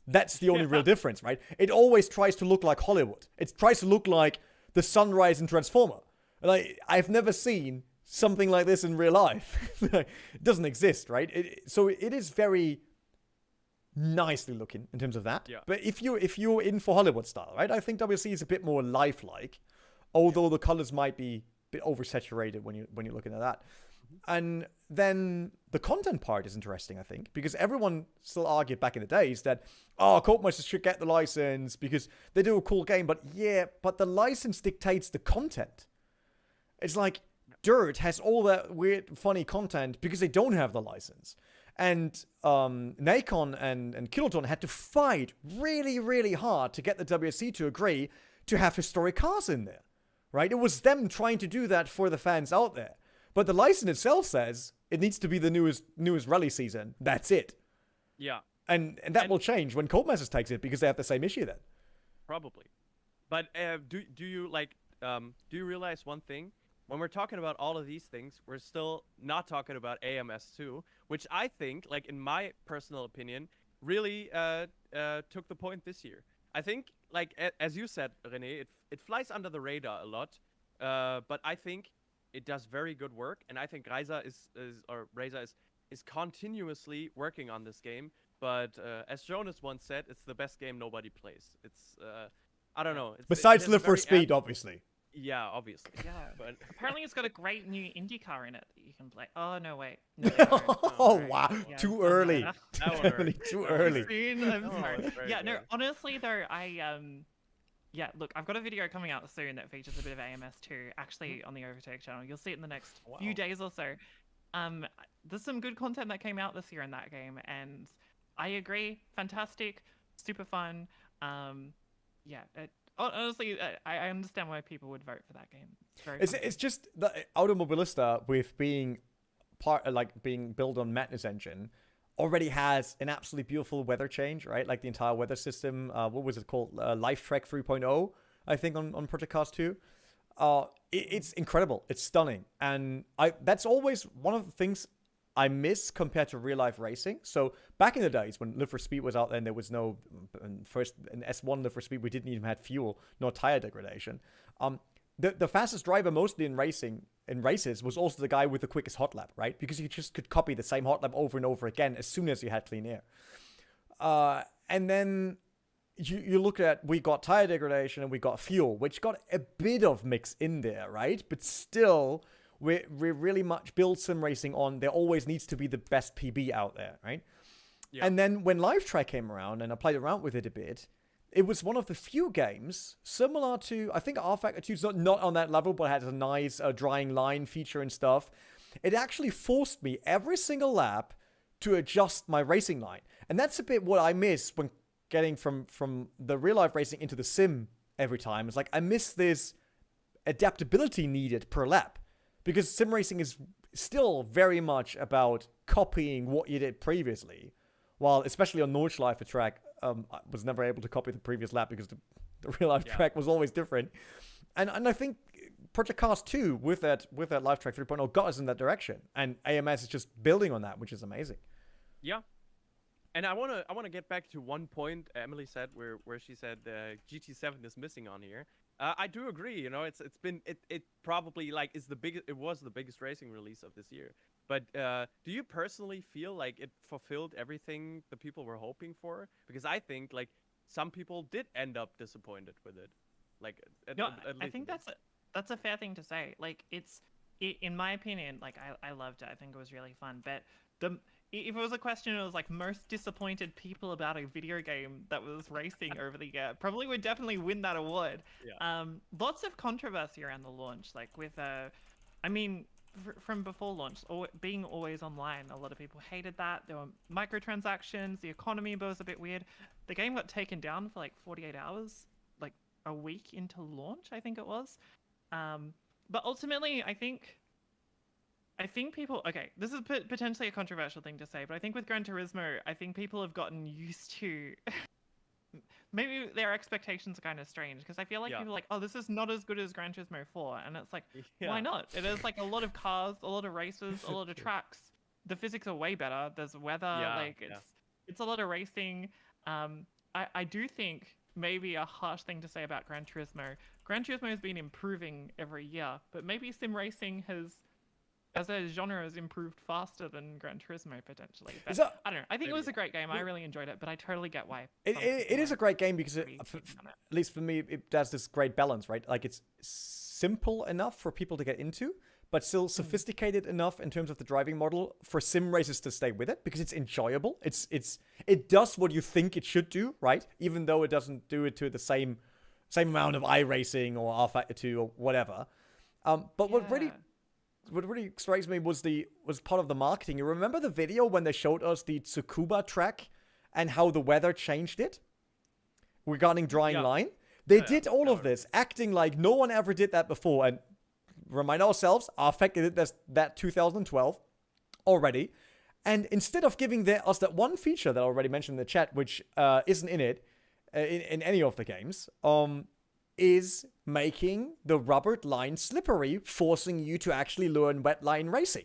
That's the only real difference, right? It always tries to look like Hollywood. It tries to look like the sunrise in Transformer. Like, I've never seen something like this in real life. It doesn't exist, right? So it is very nicely looking in terms of that. Yeah. But if you're in for Hollywood style, right? I think WC is a bit more lifelike, although the colors might be a bit oversaturated when you're looking at that. And then the content part is interesting, I think, because everyone still argued back in the days that, Codemasters should get the license because they do a cool game. But the license dictates the content. It's like Dirt has all that weird, funny content because they don't have the license. And Nacon and Kiloton had to fight really, really hard to get the WSC to agree to have historic cars in there, right? It was them trying to do that for the fans out there. But the license itself says it needs to be the newest rally season. That's it. Yeah. And that will change when Codemasters takes it because they have the same issue then. Probably. But do you realize one thing? When we're talking about all of these things, we're still not talking about AMS2, which I think, like in my personal opinion, really took the point this year. I think, like as you said, René, it flies under the radar a lot, but I think it does very good work, and I think Reza is continuously working on this game. But as Jonas once said, it's the best game nobody plays. It's I don't know. Besides Live for Speed, obviously. Yeah, obviously. Yeah, but apparently it's got a great new indie car in it that you can play. Oh no, wait. No, Oh wow, yeah, too early. that one Emily, hurt. too early. I'm sorry. very Yeah, no. good. Honestly, though, yeah, look, I've got a video coming out soon that features a bit of AMS2 actually on the OverTake channel. You'll see it in the next few days or so. There's some good content that came out this year in that game, and I agree, fantastic, super fun. Yeah, honestly, I understand why people would vote for that game. It's just the Automobilista with being being built on Madness Engine already has an absolutely beautiful weather change, right? Like the entire weather system. What was it called? Life Track 3.0, I think, on Project Cars 2. It's incredible. It's stunning. And that's always one of the things I miss compared to real life racing. So back in the days when Live for Speed was out there and there was no, first in S1 Live for Speed, we didn't even have fuel nor tire degradation. The fastest driver mostly in races was also the guy with the quickest hot lap, right? Because you just could copy the same hot lap over and over again as soon as you had clean air. And then you look at, we got tire degradation and we got fuel, which got a bit of mix in there, right? But still, we really much build sim racing on there always needs to be the best PB out there, right? Yeah. And then when Live Track came around and I played around with it a bit, it was one of the few games similar to, I think R Factor 2 is not on that level, but has a nice drying line feature and stuff. It actually forced me every single lap to adjust my racing line. And that's a bit what I miss when getting from the real life racing into the sim every time. It's like I miss this adaptability needed per lap. Because sim racing is still very much about copying what you did previously. While, especially on Nordschleife track, I was never able to copy the previous lap because the real life track was always different. And I think Project Cars 2 with that Live Track 3.0 got us in that direction. And AMS is just building on that, which is amazing. Yeah. And I wanna get back to one point Emily said where she said GT7 is missing on here. I do agree. You know, it probably like it was the biggest racing release of this year. But do you personally feel like it fulfilled everything the people were hoping for? Because I think like some people did end up disappointed with it. Like I think that's a fair thing to say. Like in my opinion, like I loved it. I think it was really fun. But if it was a question, it was like most disappointed people about a video game that was racing over the year, probably would definitely win that award. Yeah. Lots of controversy around the launch, like with I mean, from before launch, being always online, a lot of people hated that. There were microtransactions, the economy was a bit weird. The game got taken down for like 48 hours, like a week into launch, I think it was. But ultimately, I think people, okay, this is potentially a controversial thing to say, but I think with Gran Turismo, I think people have gotten used to maybe their expectations are kind of strange, because I feel like people are like, oh, this is not as good as Gran Turismo 4, and it's like, why not? It is like a lot of cars, a lot of races, a lot of tracks. The physics are way better. There's weather, it's a lot of racing. I do think maybe a harsh thing to say about Gran Turismo has been improving every year, but maybe sim racing as a genre has improved faster than Gran Turismo potentially. But I don't know. I think it was a great game. I really enjoyed it, but I totally get why. It is a great game because, at least for me, it does this great balance, right? Like it's simple enough for people to get into, but still sophisticated enough in terms of the driving model for sim racers to stay with it because it's enjoyable. It does what you think it should do, right? Even though it doesn't do it to the same amount of iRacing or R Factor 2 or whatever. But what really strikes me was part of the marketing. You remember the video when they showed us the Tsukuba track and how the weather changed it regarding drying line? They did all of this, acting like no one ever did that before. And remind ourselves, R Factor did that 2012 already. And instead of giving us that one feature that I already mentioned in the chat, which isn't in it, in any of the games, is making the rubbered line slippery, forcing you to actually learn wet line racing.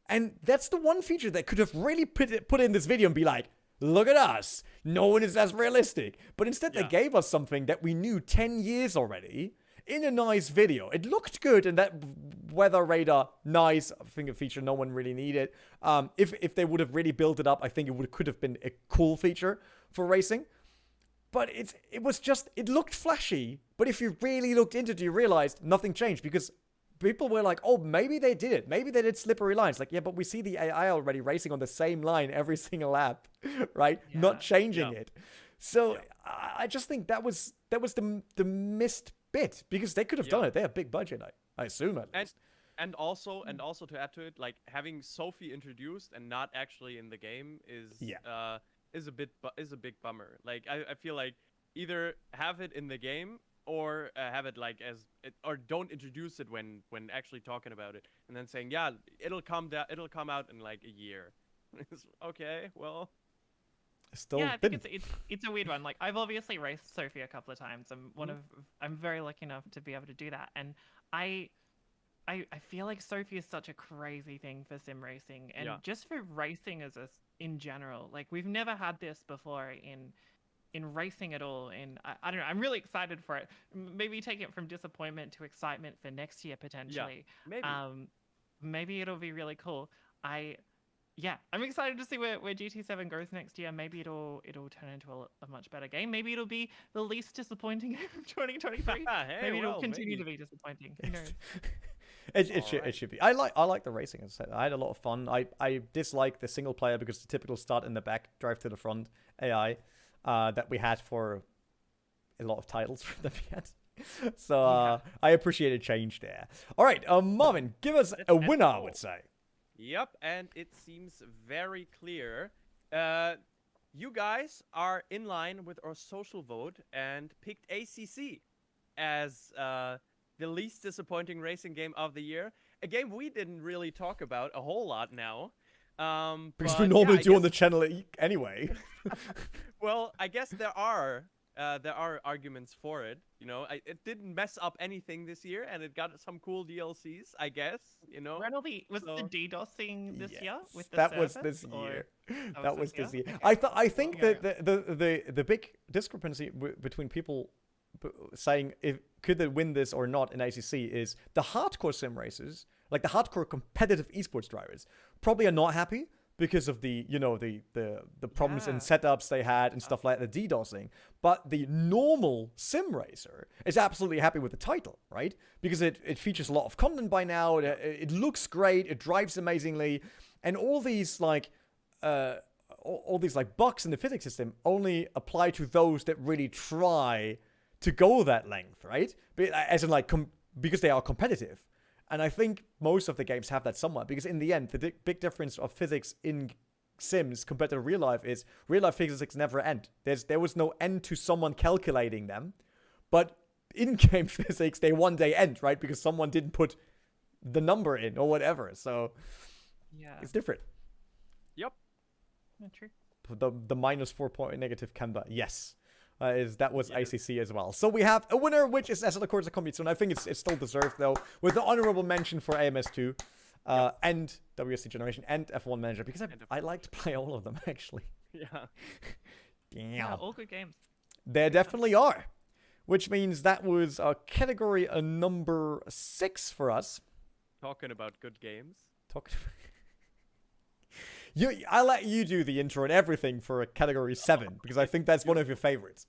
And that's the one feature that could have really put in this video and be like, look at us, no one is as realistic. But instead they gave us something that we knew 10 years already in a nice video. It looked good, and that weather radar, nice. I think a feature no one really needed. If they would have really built it up, I think could have been a cool feature for racing. But it looked flashy. But if you really looked into it, you realized nothing changed because people were like, oh, maybe they did it. Maybe they did slippery lines. Like, yeah, but we see the AI already racing on the same line every single lap, right? Yeah. Not changing it. So I just think that was the missed bit because they could have done it. They have big budget, I assume at least. And also to add to it, like having Sophie introduced and not actually in the game is a big bummer. Like I feel like either have it in the game or have it like or don't introduce it when actually talking about it and then saying it'll come out in like a year. Okay, well. I think it's a weird one. Like I've obviously raced Sophie a couple of times. I'm very lucky enough to be able to do that, and I feel like Sophie is such a crazy thing for sim racing and just for racing in general. Like we've never had this before in racing at all. And I don't know. I'm really excited for it. Maybe take it from disappointment to excitement for next year potentially. Maybe. Maybe it'll be really cool. yeah, I'm excited to see where GT7 goes next year. Maybe it'll turn into a much better game. Maybe it'll be the least disappointing game of 2023. Hey, Maybe it'll well, continue maybe. to be disappointing. Who knows? It should be. I like the racing. As I said, I had a lot of fun. I dislike the single player because the typical start in the back, drive to the front AI that we had for a lot of titles that we had. So I appreciated change there. All right, Marvin, give us a winner. I would say. Yep, and it seems very clear. You guys are in line with our social vote and picked ACC as the least disappointing racing game of the year. A game we didn't really talk about a whole lot now. Because but we normally yeah, do on the channel anyway. Well, I guess there are arguments for it. You know, it didn't mess up anything this year, and it got some cool DLCs. I guess, you know. Ranaldi, was the DDoSing this year with the that was service, this or- year. Oh, That was this year. Okay. I think Okay. that the big discrepancy between people saying could they win this or not in ACC is the hardcore sim racers, like the hardcore competitive esports drivers, probably are not happy because of the the problems and setups they had and stuff like the DDoSing. But the normal sim racer is absolutely happy with the title, right? Because it features a lot of content by now. It looks great. It drives amazingly, and all these like bugs in the physics system only apply to those that really try to go that length, right? As in like because they are competitive. And I think most of the games have that somewhat, because in the end, the big difference of physics in Sims compared to real life is real life physics never end. There was no end to someone calculating them, but in-game physics, they one day end, right? Because someone didn't put the number in or whatever. So Yeah. it's different. Yep. Not true. The -4 point negative Canva, yes. That was ACC as well. So we have a winner, which is Assetto Corsa Competizione. I think it's still deserved, though, with the honorable mention for AMS2 and WSC Generation and F1 Manager, because I like to play all of them, actually. Yeah. Damn. Yeah, all good games. There definitely are. Which means that was category number 6 for us. Talking about good games. I'll let you do the intro and everything for category 7, because I think that's one of your favorites.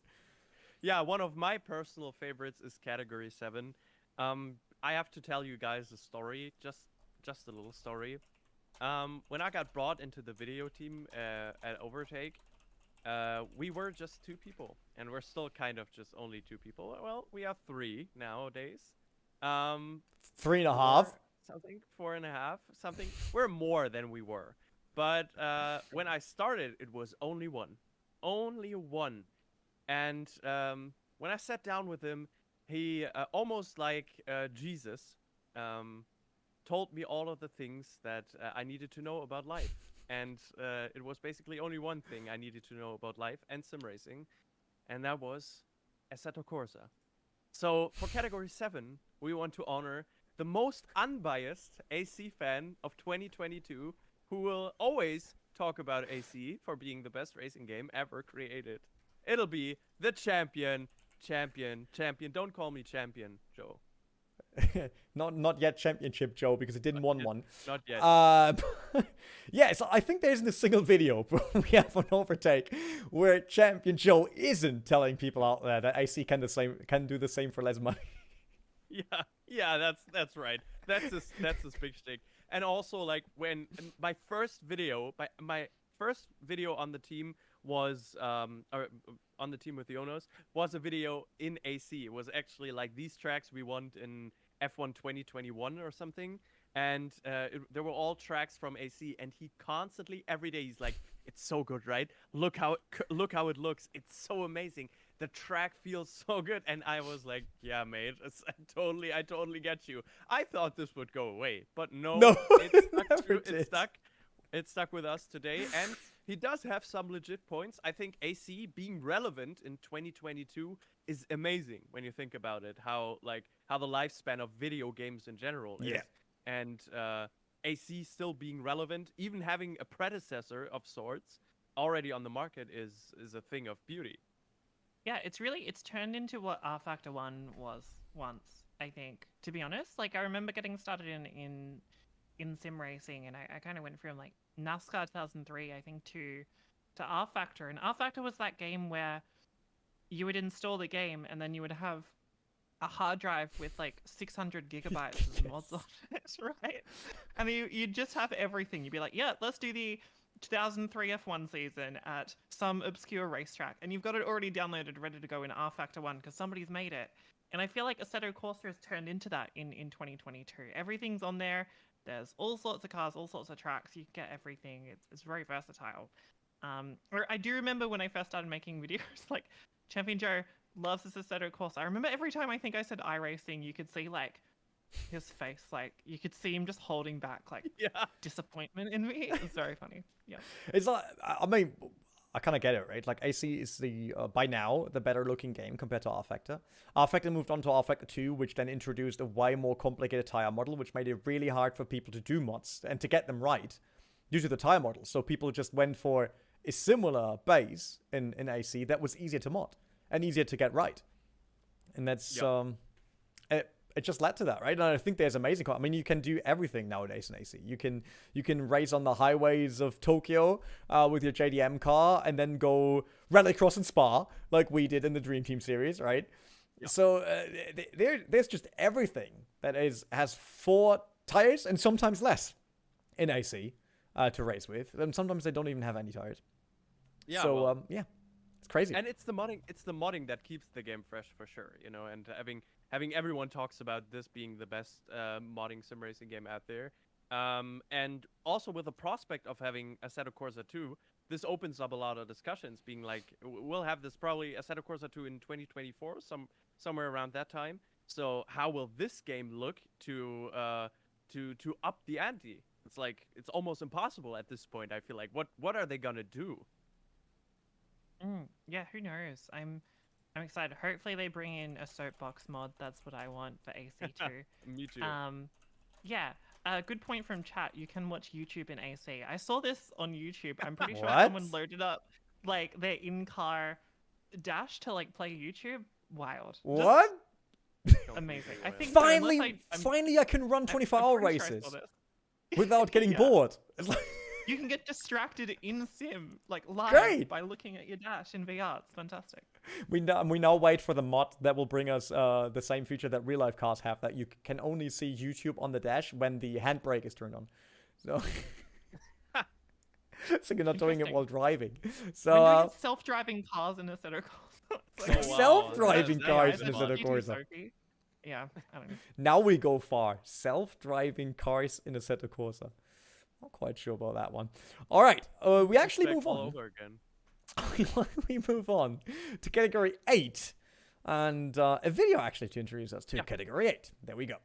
Yeah, one of my personal favorites is category 7. I have to tell you guys a story, just a little story. When I got brought into the video team at OverTake, we were just 2 people, and we're still kind of just only 2 people. Well, we have 3 nowadays. 3.5. Something, 4.5, something. We're more than we were. But when I started, it was only 1. Only 1. And when I sat down with him, he, almost like Jesus, told me all of the things that I needed to know about life. And it was basically only one thing I needed to know about life and sim racing, and that was Assetto Corsa. So for category 7, we want to honor the most unbiased AC fan of 2022, who will always talk about AC for being the best racing game ever created. It'll be the champion. Don't call me champion, Joe. not yet championship, Joe, because it didn't win one. Not yet. Yeah, so I think there isn't a single video we have on Overtake where Champion Joe isn't telling people out there that AC can do the same for less money. Yeah, that's right. That's his big shtick. And also, like, when my first video on the team was or on the team with the owners was a video in AC. It was actually like these tracks we want in F1 2021 or something, and there were all tracks from AC. And he constantly, every day, he's like, "It's so good, right? Look how it looks. It's so amazing. The track feels so good." And I was like, "Yeah, mate, I totally get you." I thought this would go away, but no, it stuck with us today. And he does have some legit points. I think AC being relevant in 2022 is amazing when you think about it. How the lifespan of video games in general is. Yeah. And AC still being relevant, even having a predecessor of sorts already on the market is a thing of beauty. Yeah, it's turned into what R Factor 1 was once, I think, to be honest. Like, I remember getting started in in sim racing, and I kind of went from like NASCAR 2003, I think, to R Factor. And R Factor was that game where you would install the game and then you would have a hard drive with like 600 gigabytes of mods on it, right? And you'd just have everything. You'd be like, yeah, let's do the 2003 F1 season at some obscure racetrack, and you've got it already downloaded, ready to go in R Factor 1 because somebody's made it. And I feel like Assetto Corsa has turned into that in 2022. Everything's on there. There's all sorts of cars, all sorts of tracks. You can get everything. It's very versatile. Or I do remember when I first started making videos, like Champion Joe loves this Assetto Corsa. I remember every time I think I said iRacing, you could see like his face, like you could see him just holding back like disappointment in me. It's very funny. Yeah. It's like, I mean, I kind of get it, right? Like AC is the by now the better looking game compared to R Factor. R Factor moved on to R Factor 2, which then introduced a way more complicated tire model, which made it really hard for people to do mods and to get them right due to the tire model. So people just went for a similar base in AC that was easier to mod and easier to get right. And that's it just led to that, right? And I think there's amazing. I mean, you can do everything nowadays in AC. You can race on the highways of Tokyo with your JDM car, and then go rallycross in Spa like we did in the Dream Team series, right? Yep. So there's just everything that has 4 tires and sometimes less in AC to race with, and sometimes they don't even have any tires. Yeah. So it's crazy. And it's the modding that keeps the game fresh for sure, you know, and having everyone talks about this being the best modding sim racing game out there. And also with the prospect of having Assetto Corsa 2, this opens up a lot of discussions, being like, we'll have this probably Assetto Corsa 2 in 2024, somewhere around that time. So how will this game look to up the ante? It's like, it's almost impossible at this point, I feel like. What are they gonna do? Yeah, who knows? I'm excited. Hopefully they bring in a soapbox mod. That's what I want for AC2. Me too. Yeah. Good point from chat. You can watch YouTube in AC. I saw this on YouTube. I'm pretty sure What? someone loaded up like their in-car dash to like play YouTube. Wild. What? Just amazing. I think so, finally I can run 24-hour pretty sure I races saw this. without getting bored. It's like You can get distracted in sim, like live, Great. by looking at your dash in VR. It's fantastic. we now wait for the mod that will bring us the same feature that real life cars have, that you can only see YouTube on the dash when the handbrake is turned on. So, so you're not doing it while driving. So We're doing self-driving cars in Assetto Corsa. self-driving cars in Assetto Corsa. Yeah, I don't know. Now we go far. Self-driving cars in Assetto Corsa. Not quite sure about that one. All right, we actually move on. We move on to category 8, and a video actually to introduce us to category 8. There we go.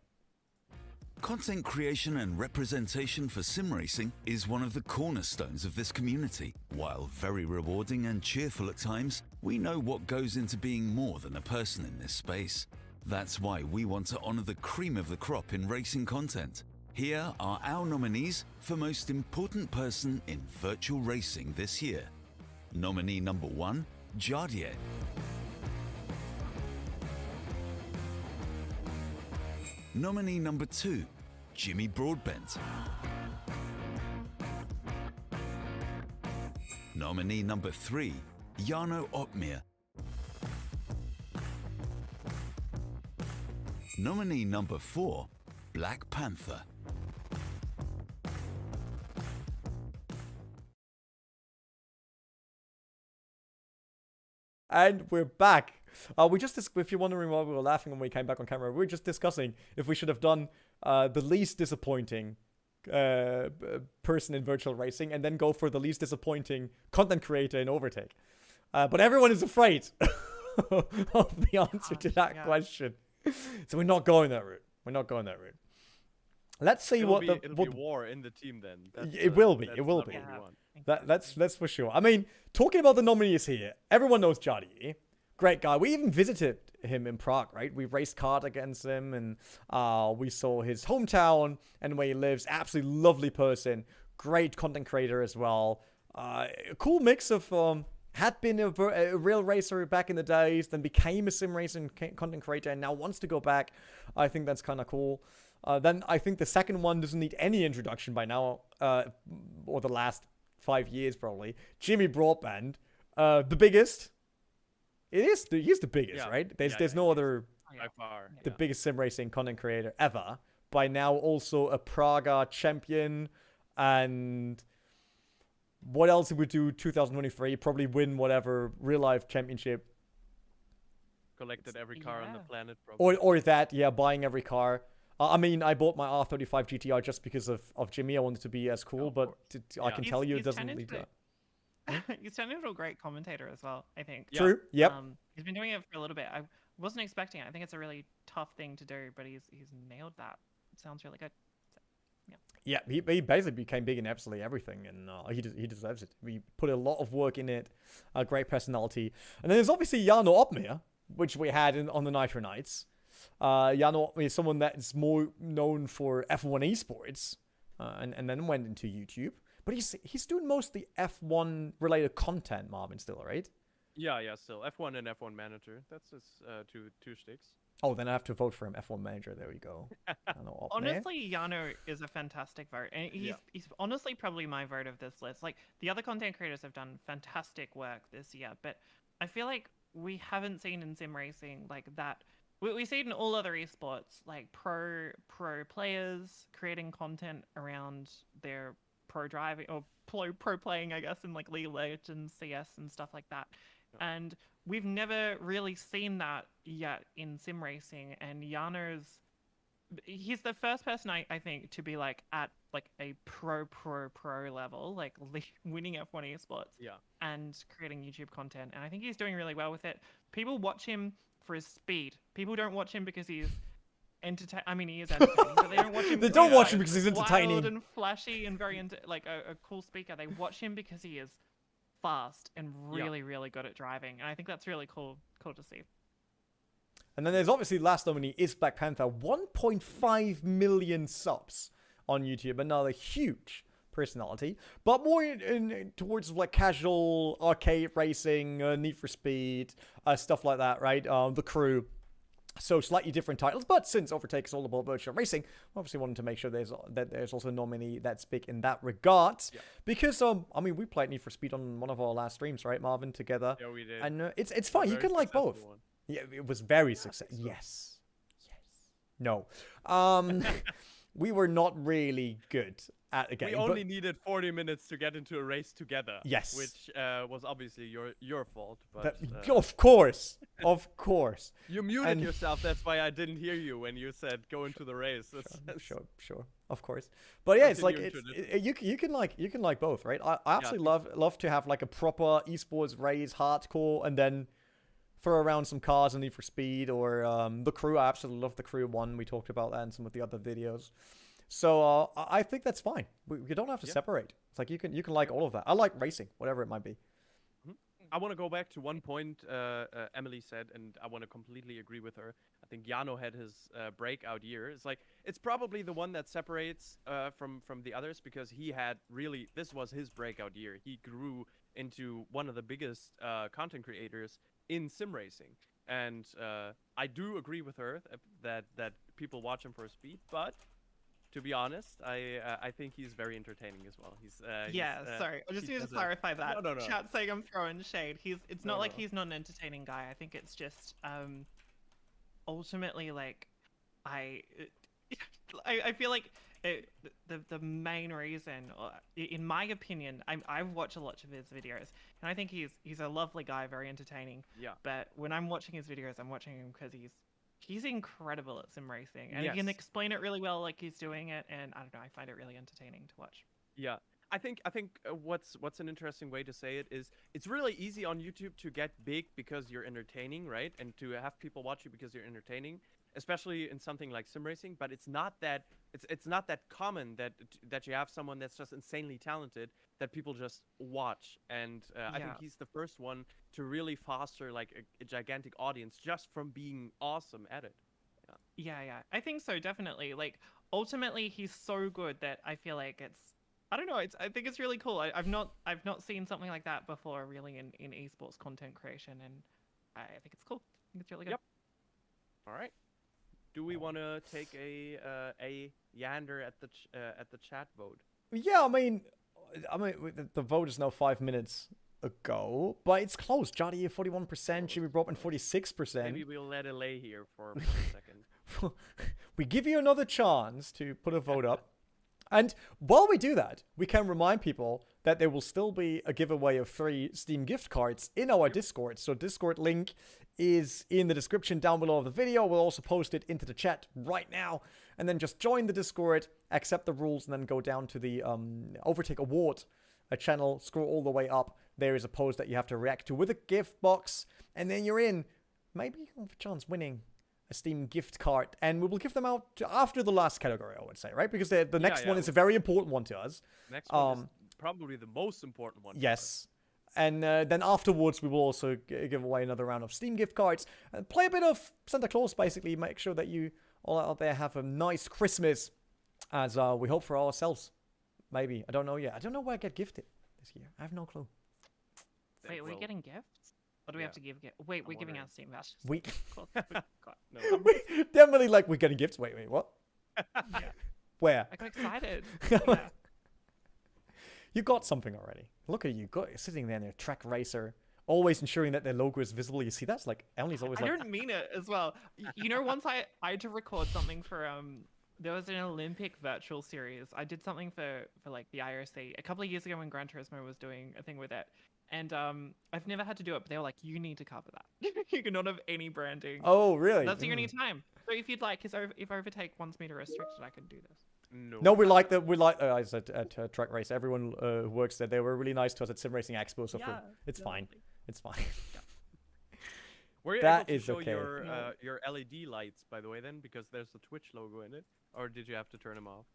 Content creation and representation for sim racing is one of the cornerstones of this community. While very rewarding and cheerful at times, we know what goes into being more than a person in this space. That's why we want to honor the cream of the crop in racing content. Here are our nominees for Most Important Person in Virtual Racing this year. Nominee number 1, Jardier. Nominee number 2, Jimmy Broadbent. Nominee number 3, Jarno Opmeer. Nominee number 4, Black Panther. And we're back. We just, if you're wondering why we were laughing when we came back on camera, we were just discussing if we should have done the least disappointing person in virtual racing, and then go for the least disappointing content creator in OverTake. But everyone is afraid of the answer to that question. So we're not going that route. We're not going that route. Let's see It'll what be war in the team then. It will be. It will be. That's for sure. I mean, talking about the nominees here, everyone knows Jardier. Great guy. We even visited him in Prague, right? We raced kart against him, and we saw his hometown and where he lives. Absolutely lovely person. Great content creator as well. A cool mix of had been a real racer back in the days, then became a sim racing content creator, and now wants to go back. I think that's kind of cool. Then I think the second one doesn't need any introduction by now, or the last 5 years probably. Jimmy Broadband, the biggest. He's the biggest, right? There's no other By far. the biggest sim racing content creator ever. By now, also a Praga champion, and what else he would do 2023? Probably win whatever real life championship, Collected every car on the planet, probably. or that, buying every car. I mean, I bought my R35 GTR just because of Jimmy. I wanted to be as cool, but I can tell you it doesn't lead to that. He's turned into a great commentator as well, I think. True. Yep. He's been doing it for a little bit. I wasn't expecting it. I think it's a really tough thing to do, but he's nailed that. It sounds really good. So, yeah, he basically became big in absolutely everything, and he deserves it. We put a lot of work in it, a great personality. And then there's obviously Jarno Opmeer, which we had on the Nitro Nights. Jarno Opmeer is someone that is more known for F1 esports, and then went into YouTube. But he's doing mostly F1 related content, Marvin, still, right? Yeah, still F1 and F1 Manager. That's his two sticks. Oh, then I have to vote for him. F1 Manager. There we go. Honestly, Jano is a fantastic vote, and he's honestly probably my vote of this list. Like, the other content creators have done fantastic work this year, but I feel like we haven't seen in sim racing like that. We see it in all other esports, like pro players creating content around their pro driving or pro playing, I guess, in like League of Legends, CS, and stuff like that. And we've never really seen that yet in sim racing. And he's the first person I think to be like at like a pro level, like winning F1 esports, and creating YouTube content. And I think he's doing really well with it. People watch him for his speed. People don't watch him because he's I mean, he is entertaining, but they don't watch him. They don't watch him because he's entertaining, wild and flashy and very like a cool speaker. They watch him because he is fast and really good at driving, and I think that's really cool to see. And then there's obviously last nominee is Black Panther, 1.5 million subs on YouTube, another huge personality, but more towards like casual arcade racing, Need for Speed, stuff like that, right? The Crew. So slightly different titles, but since OverTake is all about virtual racing, we obviously wanted to make sure there's also a nominee that's big in that regard. Yeah. Because I mean, we played Need for Speed on one of our last streams, right, Marvin, together. Yeah, we did. And it's fine. You can like both. One. Yeah, it was very successful. Yes. No. We were not really good at the game. We only needed 40 minutes to get into a race together. Yes. Which was obviously your fault. But of course. You muted yourself. That's why I didn't hear you when you said go into the race. Sure. Of course. But yeah, it's like you can like both, right? I absolutely love to have like a proper esports race, hardcore, and then throw around some cars and Need for Speed or The Crew. I absolutely love The Crew 1. We talked about that in some of the other videos. So I think that's fine. You don't have to separate. It's like you can like all of that. I like racing, whatever it might be. I want to go back to one point Emily said, and I want to completely agree with her. I think Jano had his breakout year. It's probably the one that separates from the others, because this was his breakout year. He grew into one of the biggest content creators in sim racing, and I do agree with her that people watch him for his speed, but to be honest, I think he's very entertaining as well. Sorry, I just need to clarify that. No. Chat saying I'm throwing shade. It's not like he's not an entertaining guy. I think it's just ultimately like I feel like the main reason, in my opinion, I've watched a lot of his videos, and I think he's a lovely guy, very entertaining. Yeah. But when I'm watching his videos, I'm watching him because he's incredible at sim racing, and he can explain it really well, like he's doing it, and I don't know, I find it really entertaining to watch. Yeah. I think what's an interesting way to say it is it's really easy on YouTube to get big because you're entertaining, right? And to have people watch you because you're entertaining, especially in something like sim racing. But it's not that common that you have someone that's just insanely talented that people just watch. And I think he's the first one to really foster like a gigantic audience just from being awesome at it. Yeah, I think so, definitely. Like ultimately, he's so good that I feel like I don't know. I think it's really cool. I've not seen something like that before, really, in esports content creation, and I think it's cool. I think it's really good. Yep. All right. do we want to take a yander at the chat vote? Yeah, I mean, the vote is now 5 minutes ago, but it's close. Jody 41%, Jimmy Broadman 46%. Maybe we'll let it lay here for a second. We give you another chance to put a vote up. And while we do that, we can remind people that there will still be a giveaway of 3 Steam gift cards in our Discord. So Discord link is in the description down below of the video. We'll also post it into the chat right now. And then just join the Discord, accept the rules, and then go down to the OverTake Award channel, scroll all the way up. There is a post that you have to react to with a gift box. And then you're in. Maybe you have a chance winning a Steam gift card, and we will give them out after the last category, I would say, right? Because the next one is a very important one to us. Next one is probably the most important one. Yes. And then afterwards, we will also give away another round of Steam gift cards. And play a bit of Santa Claus, basically. Make sure that you all out there have a nice Christmas, as we hope for ourselves. Maybe. I don't know yet. I don't know where I get gifted this year. I have no clue. Wait, we're getting gifts? What do we have to give? Wait, we're giving out Steam vouchers. We No, definitely like we're getting gifts. Wait, what? Yeah. Where? I got excited. Yeah. You got something already. Look at you, sitting there in your track racer, always ensuring that their logo is visible. You see, that's like Emily's always I like. don't mean it as well. You know, once I had to record something for there was an Olympic virtual series. I did something for like the IRC a couple of years ago when Gran Turismo was doing a thing with it. And I've never had to do it, but they were like, you need to cover that. You cannot have any branding. Oh, really? That's the only time. So if you'd like, if Overtake wants me to restrict it, I can do this. No, we like that. We like. I said at Track Race, everyone who works there, they were really nice to us at Simracing Expo. So it's fine. It's fine. Were you That able to is show okay. your LED lights, by the way, then? Because there's the Twitch logo in it. Or did you have to turn them off?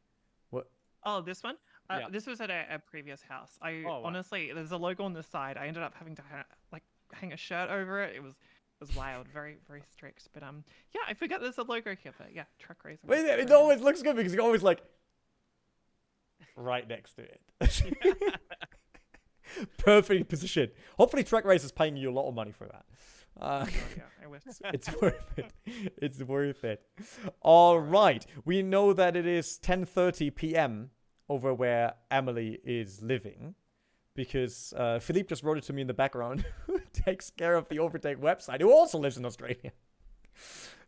What? Oh, this one? Yeah. This was at a previous house. Wow. Honestly, there's a logo on the side. I ended up having to hang a shirt over it. It was wild, very, very strict. But yeah, I forgot there's a logo here. But yeah, truck racing. Wait, it always looks good because you're always like right next to it. Perfect position. Hopefully, Track Race is paying you a lot of money for that. Yeah, I wish. It's worth it. It's worth it. All right. We know that it is 10:30 p.m. over where Emily is living, because Philippe just wrote it to me in the background, who takes care of the Overtake website, who also lives in Australia.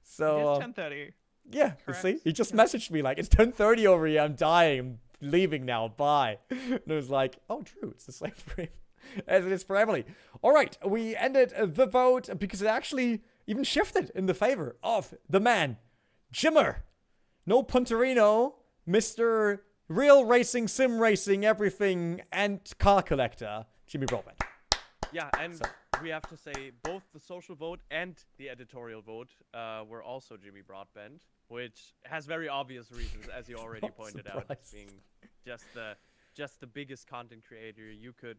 So It's 10:30. yeah, you see, he just messaged me like, it's 10:30 over here. I'm dying. I'm leaving now. Bye. And it was like, oh, true. It's the same for him as it is for Emily. All right, we ended the vote because it actually even shifted in the favor of the man, Jimmer, no Punterino, Mr. Real Racing, Sim Racing, everything, and car collector, Jimmy Broadbent. Yeah, and we have to say both the social vote and the editorial vote were also Jimmy Broadbent, which has very obvious reasons, as you already pointed out, being just the biggest content creator you could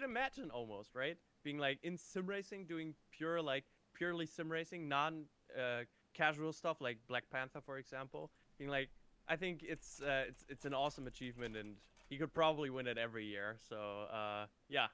imagine almost, right? Being like in sim racing, doing purely sim racing, non casual stuff like Black Panther, for example. Being like, I think it's an awesome achievement, and he could probably win it every year. So yeah,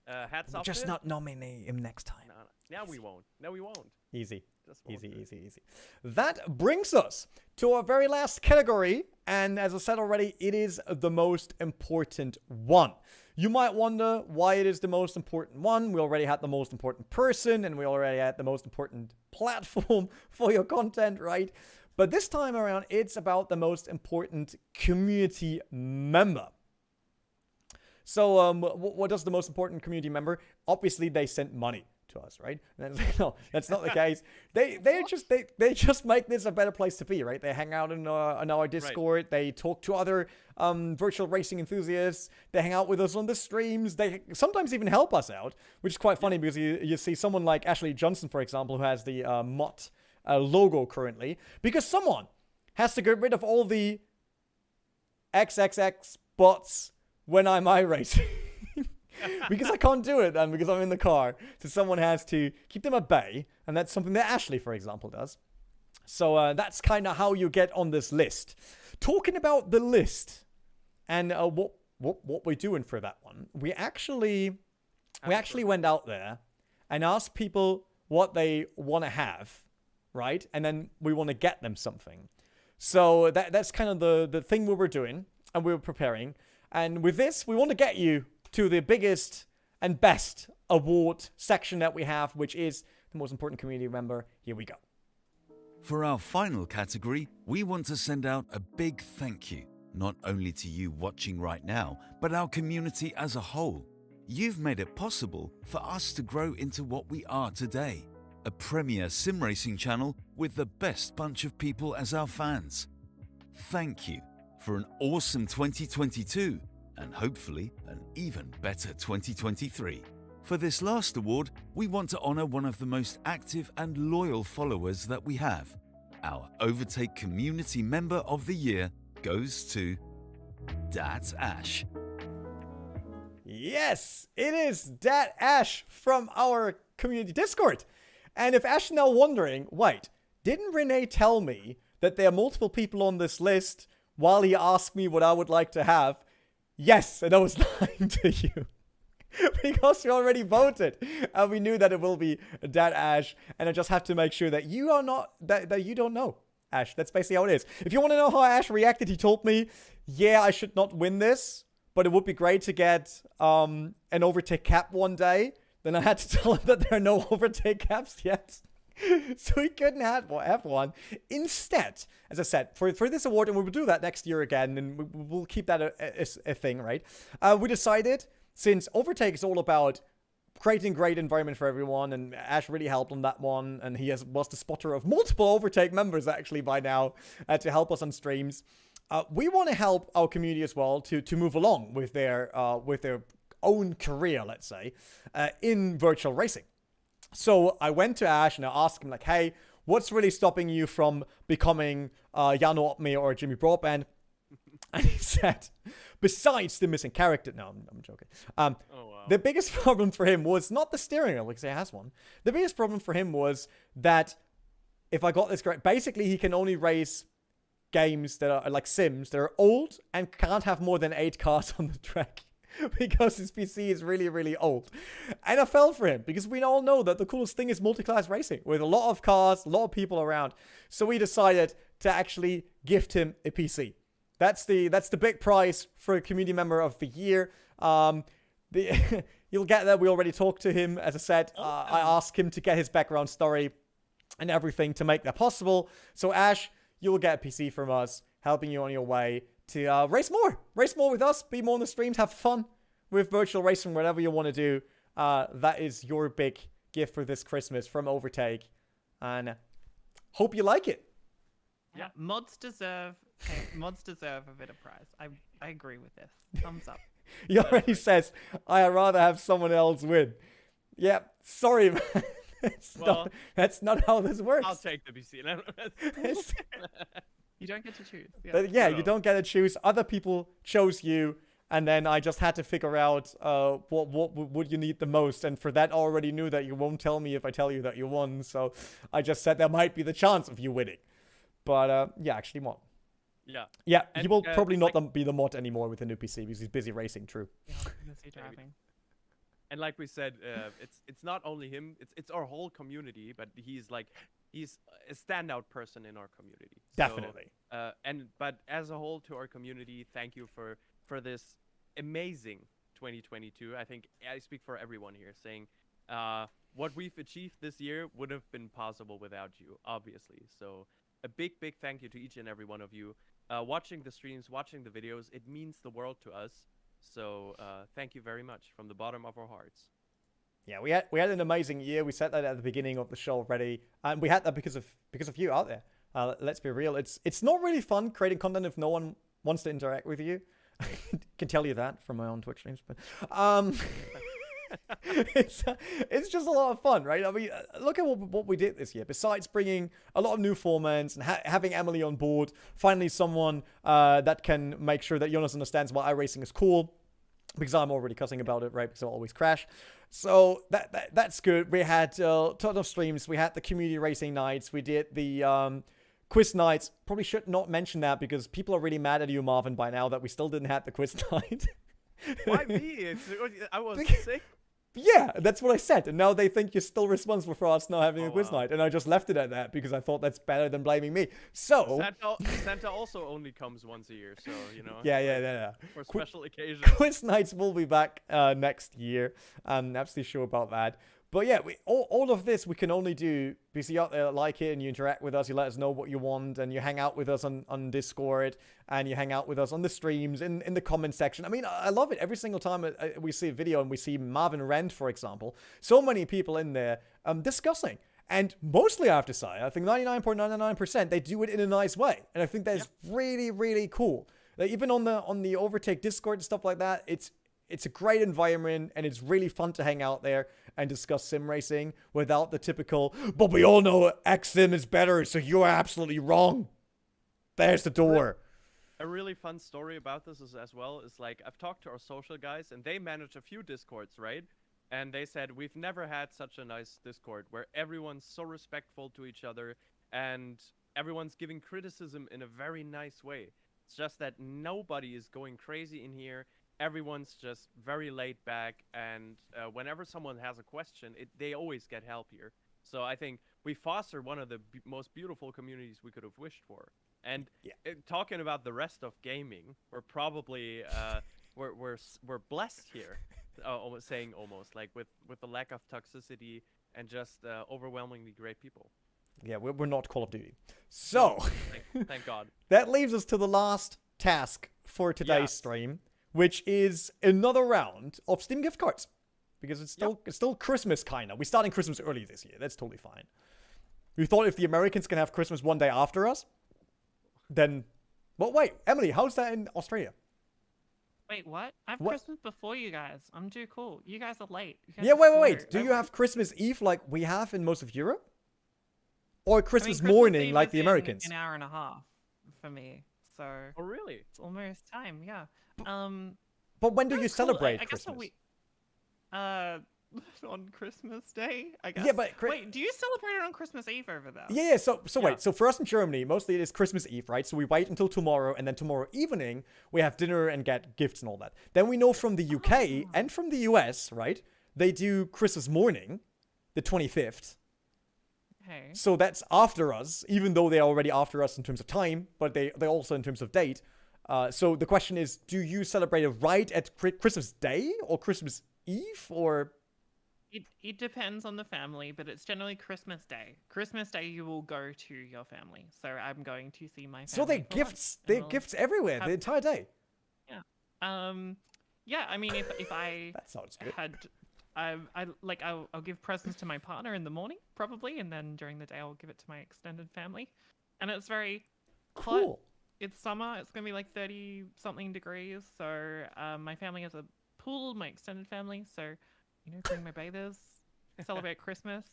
hats off. Just to him. not nominate him next time. No, now we won't. No, we won't. Easy. Just won't do it. Easy. That brings us to our very last category. And as I said already, it is the most important one. You might wonder why it is the most important one. We already had the most important person, and we already had the most important platform for your content, right? But this time around, it's about the most important community member. So what does the most important community member? Obviously, they send money to us, right? And no, that's not the case. They just make this a better place to be, right? They hang out in our Discord. Right. They talk to other virtual racing enthusiasts. They hang out with us on the streams. They sometimes even help us out, which is quite funny because you see someone like Ashley Johnson, for example, who has the MOT logo currently, because someone has to get rid of all the XXX bots when I'm iRacing. Because I can't do it, and because I'm in the car. So someone has to keep them at bay, and that's something that Ashley, for example, does. So that's kind of how you get on this list. Talking about the list, and what we're doing for that one, we actually went out there and asked people what they want to have, right? And then we want to get them something. So that's kind of the thing we were doing and we were preparing. And with this, we want to get you to the biggest and best award section that we have, which is the most important community member. Here we go. For our final category, we want to send out a big thank you, not only to you watching right now, but our community as a whole. You've made it possible for us to grow into what we are today, a premier sim racing channel with the best bunch of people as our fans. Thank you for an awesome 2022 and hopefully an even better 2023. For this last award, we want to honor one of the most active and loyal followers that we have. Our OverTake Community Member of the Year goes to Dat Ash. Yes, it is Dat Ash from our community Discord. And if Ash is now wondering, wait, didn't Renee tell me that there are multiple people on this list while he asked me what I would like to have? Yes, and I was lying to you. Because we already voted and we knew that it will be Dat Ash, and I just have to make sure that you are not that you don't know Ash. That's basically how it is. If you want to know how Ash reacted, he told me, yeah, I should not win this, but it would be great to get an overtake cap one day. Then I had to tell him that there are no overtake caps yet. So he couldn't have one. Instead, as I said, for this award, and we will do that next year again, and we'll keep that a thing, right? We decided, since Overtake is all about creating a great environment for everyone, and Ash really helped on that one, and he was the spotter of multiple Overtake members actually by now to help us on streams. We want to help our community as well to move along with their own career, let's say, in virtual racing. So I went to Ash and I asked him, like, hey, what's really stopping you from becoming Jano Opme or Jimmy Broadband? And he said, besides the missing character, no, I'm joking. Wow. The biggest problem for him was not the steering wheel, because he has one. The biggest problem for him was that, if I got this correct, basically he can only race games that are like sims that are old and can't have more than 8 cars on the track. Because his PC is really, really old. And I fell for him, because we all know that the coolest thing is multiclass racing, with a lot of cars, a lot of people around. So we decided to actually gift him a PC. That's the big prize for a community member of the year. You'll get that. We already talked to him. As I said, I asked him to get his background story and everything to make that possible. So Ash, you'll get a PC from us, helping you on your way to race more with us, be more on the streams, have fun with virtual racing, whatever you want to do. That is your big gift for this Christmas from Overtake, and hope you like it. Yeah, mods deserve a bit of prize. I agree with this. Thumbs up. He already says, I'd rather have someone else win. Yeah, sorry, man. That's not how this works. I'll take the PC. You don't get to choose. Yeah, you don't get to choose. Other people chose you, and then I just had to figure out what would you need the most. And for that, I already knew that you won't tell me if I tell you that you won. So I just said there might be the chance of you winning. But yeah, actually won. Yeah. Yeah, and, he will probably not be the mod anymore with the new PC because he's busy racing. True. Yeah, busy driving. And like we said, it's not only him; it's our whole community. But he's a standout person in our community. Definitely. So, but as a whole, to our community, thank you for this amazing 2022. I think I speak for everyone here, saying what we've achieved this year would have been possible without you, obviously. So a big thank you to each and every one of you watching the streams, watching the videos. It means the world to us. So thank you very much from the bottom of our hearts. Yeah, we had an amazing year. We said that at the beginning of the show already, and we had that because of you out there. Let's be real. It's not really fun creating content if no one wants to interact with you. I can tell you that from my own Twitch streams, but it's just a lot of fun, right? I mean, look at what we did this year. Besides bringing a lot of new formats and having Emily on board, finally someone that can make sure that Jonas understands why iRacing is cool, because I'm already cussing about it, right? Because I'll always crash. So that's good. We had a ton of streams. We had the community racing nights. We did the quiz nights. Probably should not mention that because people are really mad at you, Marvin, by now that we still didn't have the quiz night. Why me? I was sick. Yeah, that's what I said. And now they think you're still responsible for us not having a quiz wow. night. And I just left it at that because I thought that's better than blaming me. So, Santa also only comes once a year, so you know. yeah. For special occasions. Quiz nights will be back next year. I'm absolutely sure about that. But yeah, all of this we can only do because you out there like it and you interact with us, you let us know what you want, and you hang out with us on Discord, and you hang out with us on the streams, in the comment section. I mean, I love it. Every single time we see a video and we see Marvin Rent, for example, so many people in there discussing. And mostly, I have to say, I think 99.99%, they do it in a nice way. And I think that's really, really cool. Like, even on the OverTake Discord and stuff like that, it's a great environment, and it's really fun to hang out there and discuss sim racing without the typical, but we all know X-Sim is better, so you're absolutely wrong. There's the door. A really fun story about this as well is, like, I've talked to our social guys, and they manage a few Discords, right? And they said, we've never had such a nice Discord where everyone's so respectful to each other, and everyone's giving criticism in a very nice way. It's just that nobody is going crazy in here. Everyone's just very laid back, and whenever someone has a question, they always get help here. So I think we foster one of the most beautiful communities we could have wished for. And talking about the rest of gaming, we're probably we're blessed here. Almost like with the lack of toxicity and just overwhelmingly great people. Yeah, we're not Call of Duty. So thank God. That leaves us to the last task for today's stream, which is another round of Steam gift cards, because it's still Christmas kind of. We're starting Christmas early this year. That's totally fine. We thought if the Americans can have Christmas one day after us, then. Well, wait, Emily, how's that in Australia? Wait, what? I have Christmas before you guys. I'm too cool. You guys are late. Wait. Do you have Christmas Eve like we have in most of Europe? Or Christmas morning like the Americans? An hour and a half for me. So. Oh, really? It's almost time, yeah. But when do you celebrate Christmas? On Christmas Day, I guess. Yeah, but wait, do you celebrate it on Christmas Eve over there? Yeah. So wait. So for us in Germany, mostly it is Christmas Eve, right? So we wait until tomorrow, and then tomorrow evening we have dinner and get gifts and all that. Then we know from the UK and from the US, right? They do Christmas morning, the 25th. Hey. So that's after us, even though they're already after us in terms of time, but they're also in terms of date. So the question is, do you celebrate it right at Christmas Day or Christmas Eve, or? It depends on the family, but it's generally Christmas Day. Christmas Day, you will go to your family. So I'm going to see my family. So they gifts everywhere the entire day. Yeah. Yeah. I mean, if I that sounds good. I'll give presents to my partner in the morning probably, and then during the day I'll give it to my extended family, and it's very cool. Hot. It's summer. It's gonna be like 30 something degrees. So my family has a pool. My extended family. So. Bring my bathers, celebrate Christmas.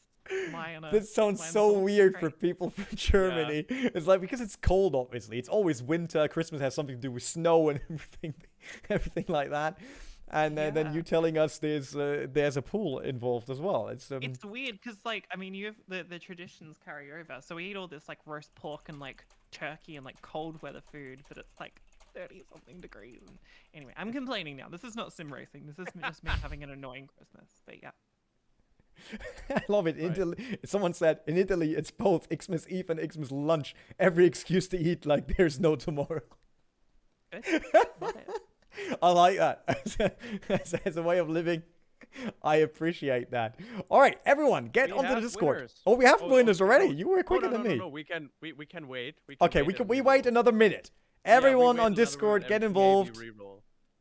This sounds so weird for people from Germany. Yeah. It's like, because it's cold, obviously. It's always winter. Christmas has something to do with snow and everything like that. And then you telling us there's a pool involved as well. It's weird because, you have the traditions carry over. So we eat all this roast pork and turkey and cold weather food, but it's 30 something degrees. And anyway, I'm complaining now. This is not sim racing. This is just me having an annoying Christmas. But yeah. I love it. Italy, someone said in Italy it's both Xmas Eve and Xmas lunch. Every excuse to eat like there's no tomorrow. Good. Love it. I like that as a way of living. I appreciate that. All right, everyone, get onto the Discord. Winners. Oh, we have winners already. You were quicker than me. No, we can wait. We wait another minute. Everyone on Discord, get involved.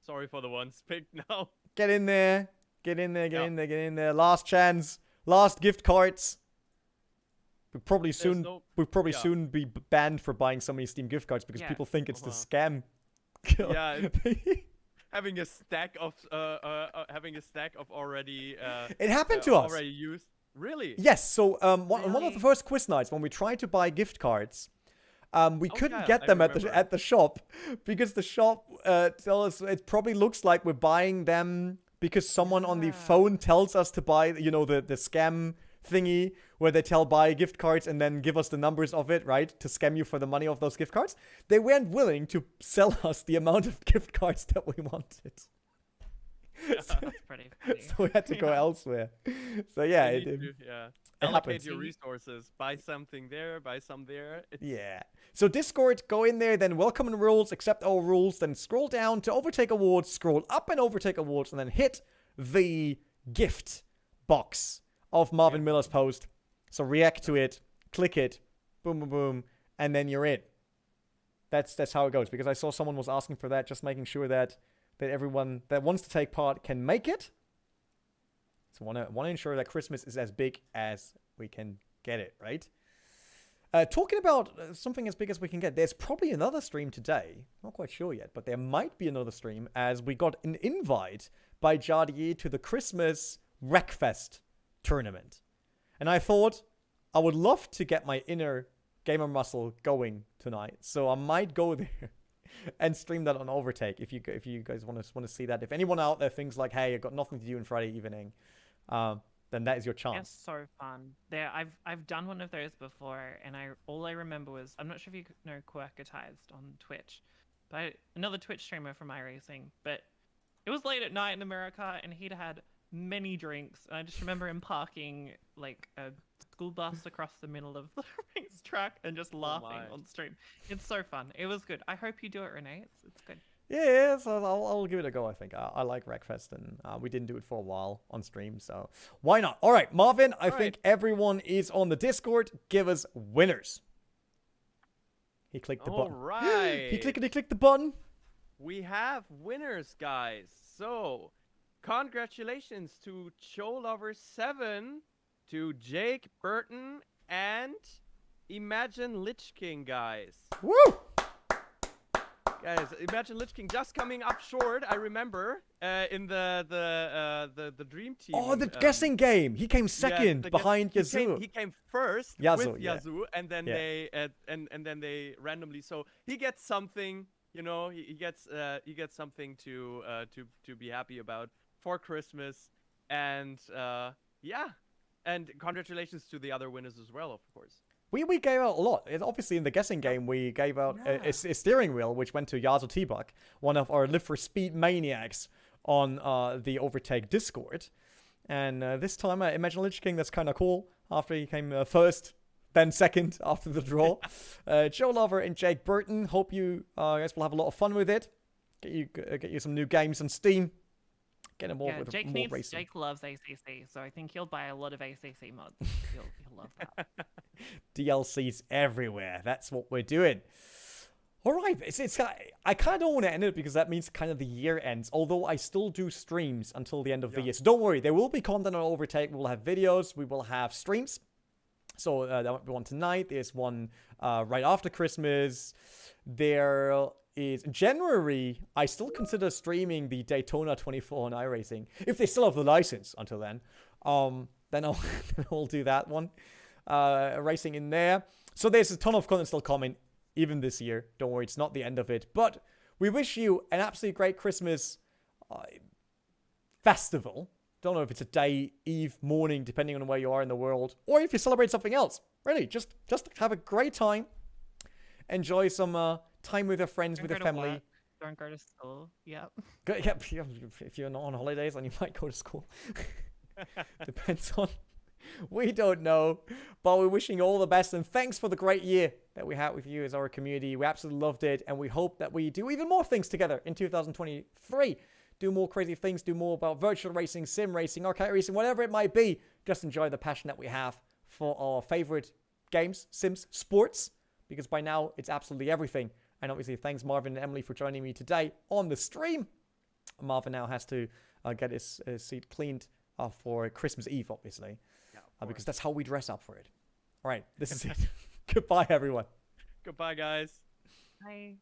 Sorry for the ones picked now. Get in there. Get in there. Last chance. Last gift cards. We'll probably soon be banned for buying so many Steam gift cards because people think it's the scam. Yeah. having a stack of already it happened to us. Already used. Really? Yes. So one of the first quiz nights when we tried to buy gift cards, we couldn't get them at the shop because the shop tell us it probably looks like we're buying them because someone on the phone tells us to buy, the scam thingy where they buy gift cards and then give us the numbers of it, right, to scam you for the money of those gift cards. They weren't willing to sell us the amount of gift cards that we wanted. That's pretty funny. So we had to go Yeah. elsewhere. So yeah, You it, need it, to, yeah. it Allocate happens. your resources. Buy something there, buy some there. It's, Yeah. So Discord, go in there, then welcome and rules, accept all rules, then scroll down to Overtake Awards, scroll up in Overtake Awards, and then hit the gift box of Marvin Miller's post. So react to it, click it, boom, boom, boom, and then you're in. That's how it goes. Because I saw someone was asking for that, just making sure that everyone that wants to take part can make it. So want to ensure that Christmas is as big as we can get it, right? Talking about something as big as we can get, there's probably another stream today. Not quite sure yet, but there might be another stream as we got an invite by Jardier to the Christmas Wreckfest tournament. And I thought I would love to get my inner gamer muscle going tonight. So I might go there and stream that on Overtake if you guys want to see that. If anyone out there thinks like, hey, I've got nothing to do on Friday evening, then that is your chance. It's so fun. I've done one of those before, and all I remember was, I'm not sure if you know Quirkatized on Twitch, but another Twitch streamer from iRacing. But it was late at night in America, and he'd had many drinks. And I just remember him parking like a school bus across the middle of the racetrack and just laughing on stream. It's so fun. It was good. I hope you do it, Renee. It's good. Yeah, so I'll give it a go, I think. I like Wreckfest, and we didn't do it for a while on stream, so why not? All right, Marvin, I think everyone is on the Discord. Give us winners. He clicked the button. All right. He clicked the button. We have winners, guys. So, congratulations to ChoLover7, to Jake Burton, and Imagine Lich King, guys. Woo! Guys, Imagine Lich King just coming up short. I remember in the dream team. Oh, the guessing game. He came second behind Yazoo. He came first Yazoo, with yeah. Yazoo, and then Yeah. and then they randomly. So he gets something. You know, he gets something to be happy about for Christmas, and yeah, and congratulations to the other winners as well, of course. We gave out a lot. Obviously, in the guessing game, we gave out a steering wheel, which went to Yazo T-Buck, one of our Live for Speed maniacs on the Overtake Discord. And this time, Imagine Lich King, that's kind of cool. After he came first, then second after the draw. Joe Lover and Jake Burton, hope you guys will have a lot of fun with it. Get you some new games on Steam. Get him more with more racing. Jake loves ACC, so I think he'll buy a lot of ACC mods. He'll love that. DLCs everywhere. That's what we're doing. All right, I kind of don't want to end it because that means kind of the year ends. Although I still do streams until the end of the year, so don't worry. There will be content on Overtake. We will have videos. We will have streams. So there might be one tonight. There's one right after Christmas. There is January. I still consider streaming the Daytona 24 on iRacing if they still have the license until then. Then I'll do that one. Racing in there. So there's a ton of content still coming, even this year. Don't worry, it's not the end of it. But we wish you an absolutely great Christmas festival. Don't know if it's a day, eve, morning, depending on where you are in the world, or if you celebrate something else. Really, just have a great time. Enjoy some time with your friends, with your family. Don't go to school. Yep. If you're not on holidays, then you might go to school. Depends on. We don't know, but we're wishing you all the best, and thanks for the great year that we had with you as our community. We absolutely loved it, and we hope that we do even more things together in 2023. Do more crazy things, do more about virtual racing, sim racing, arcade racing, whatever it might be. Just enjoy the passion that we have for our favorite games, sims, sports, because by now it's absolutely everything. And obviously, thanks Marvin and Emily for joining me today on the stream. Marvin now has to get his seat cleaned for Christmas Eve, obviously. Because that's how we dress up for it. All right, this is it. Goodbye, everyone. Goodbye, guys. Bye.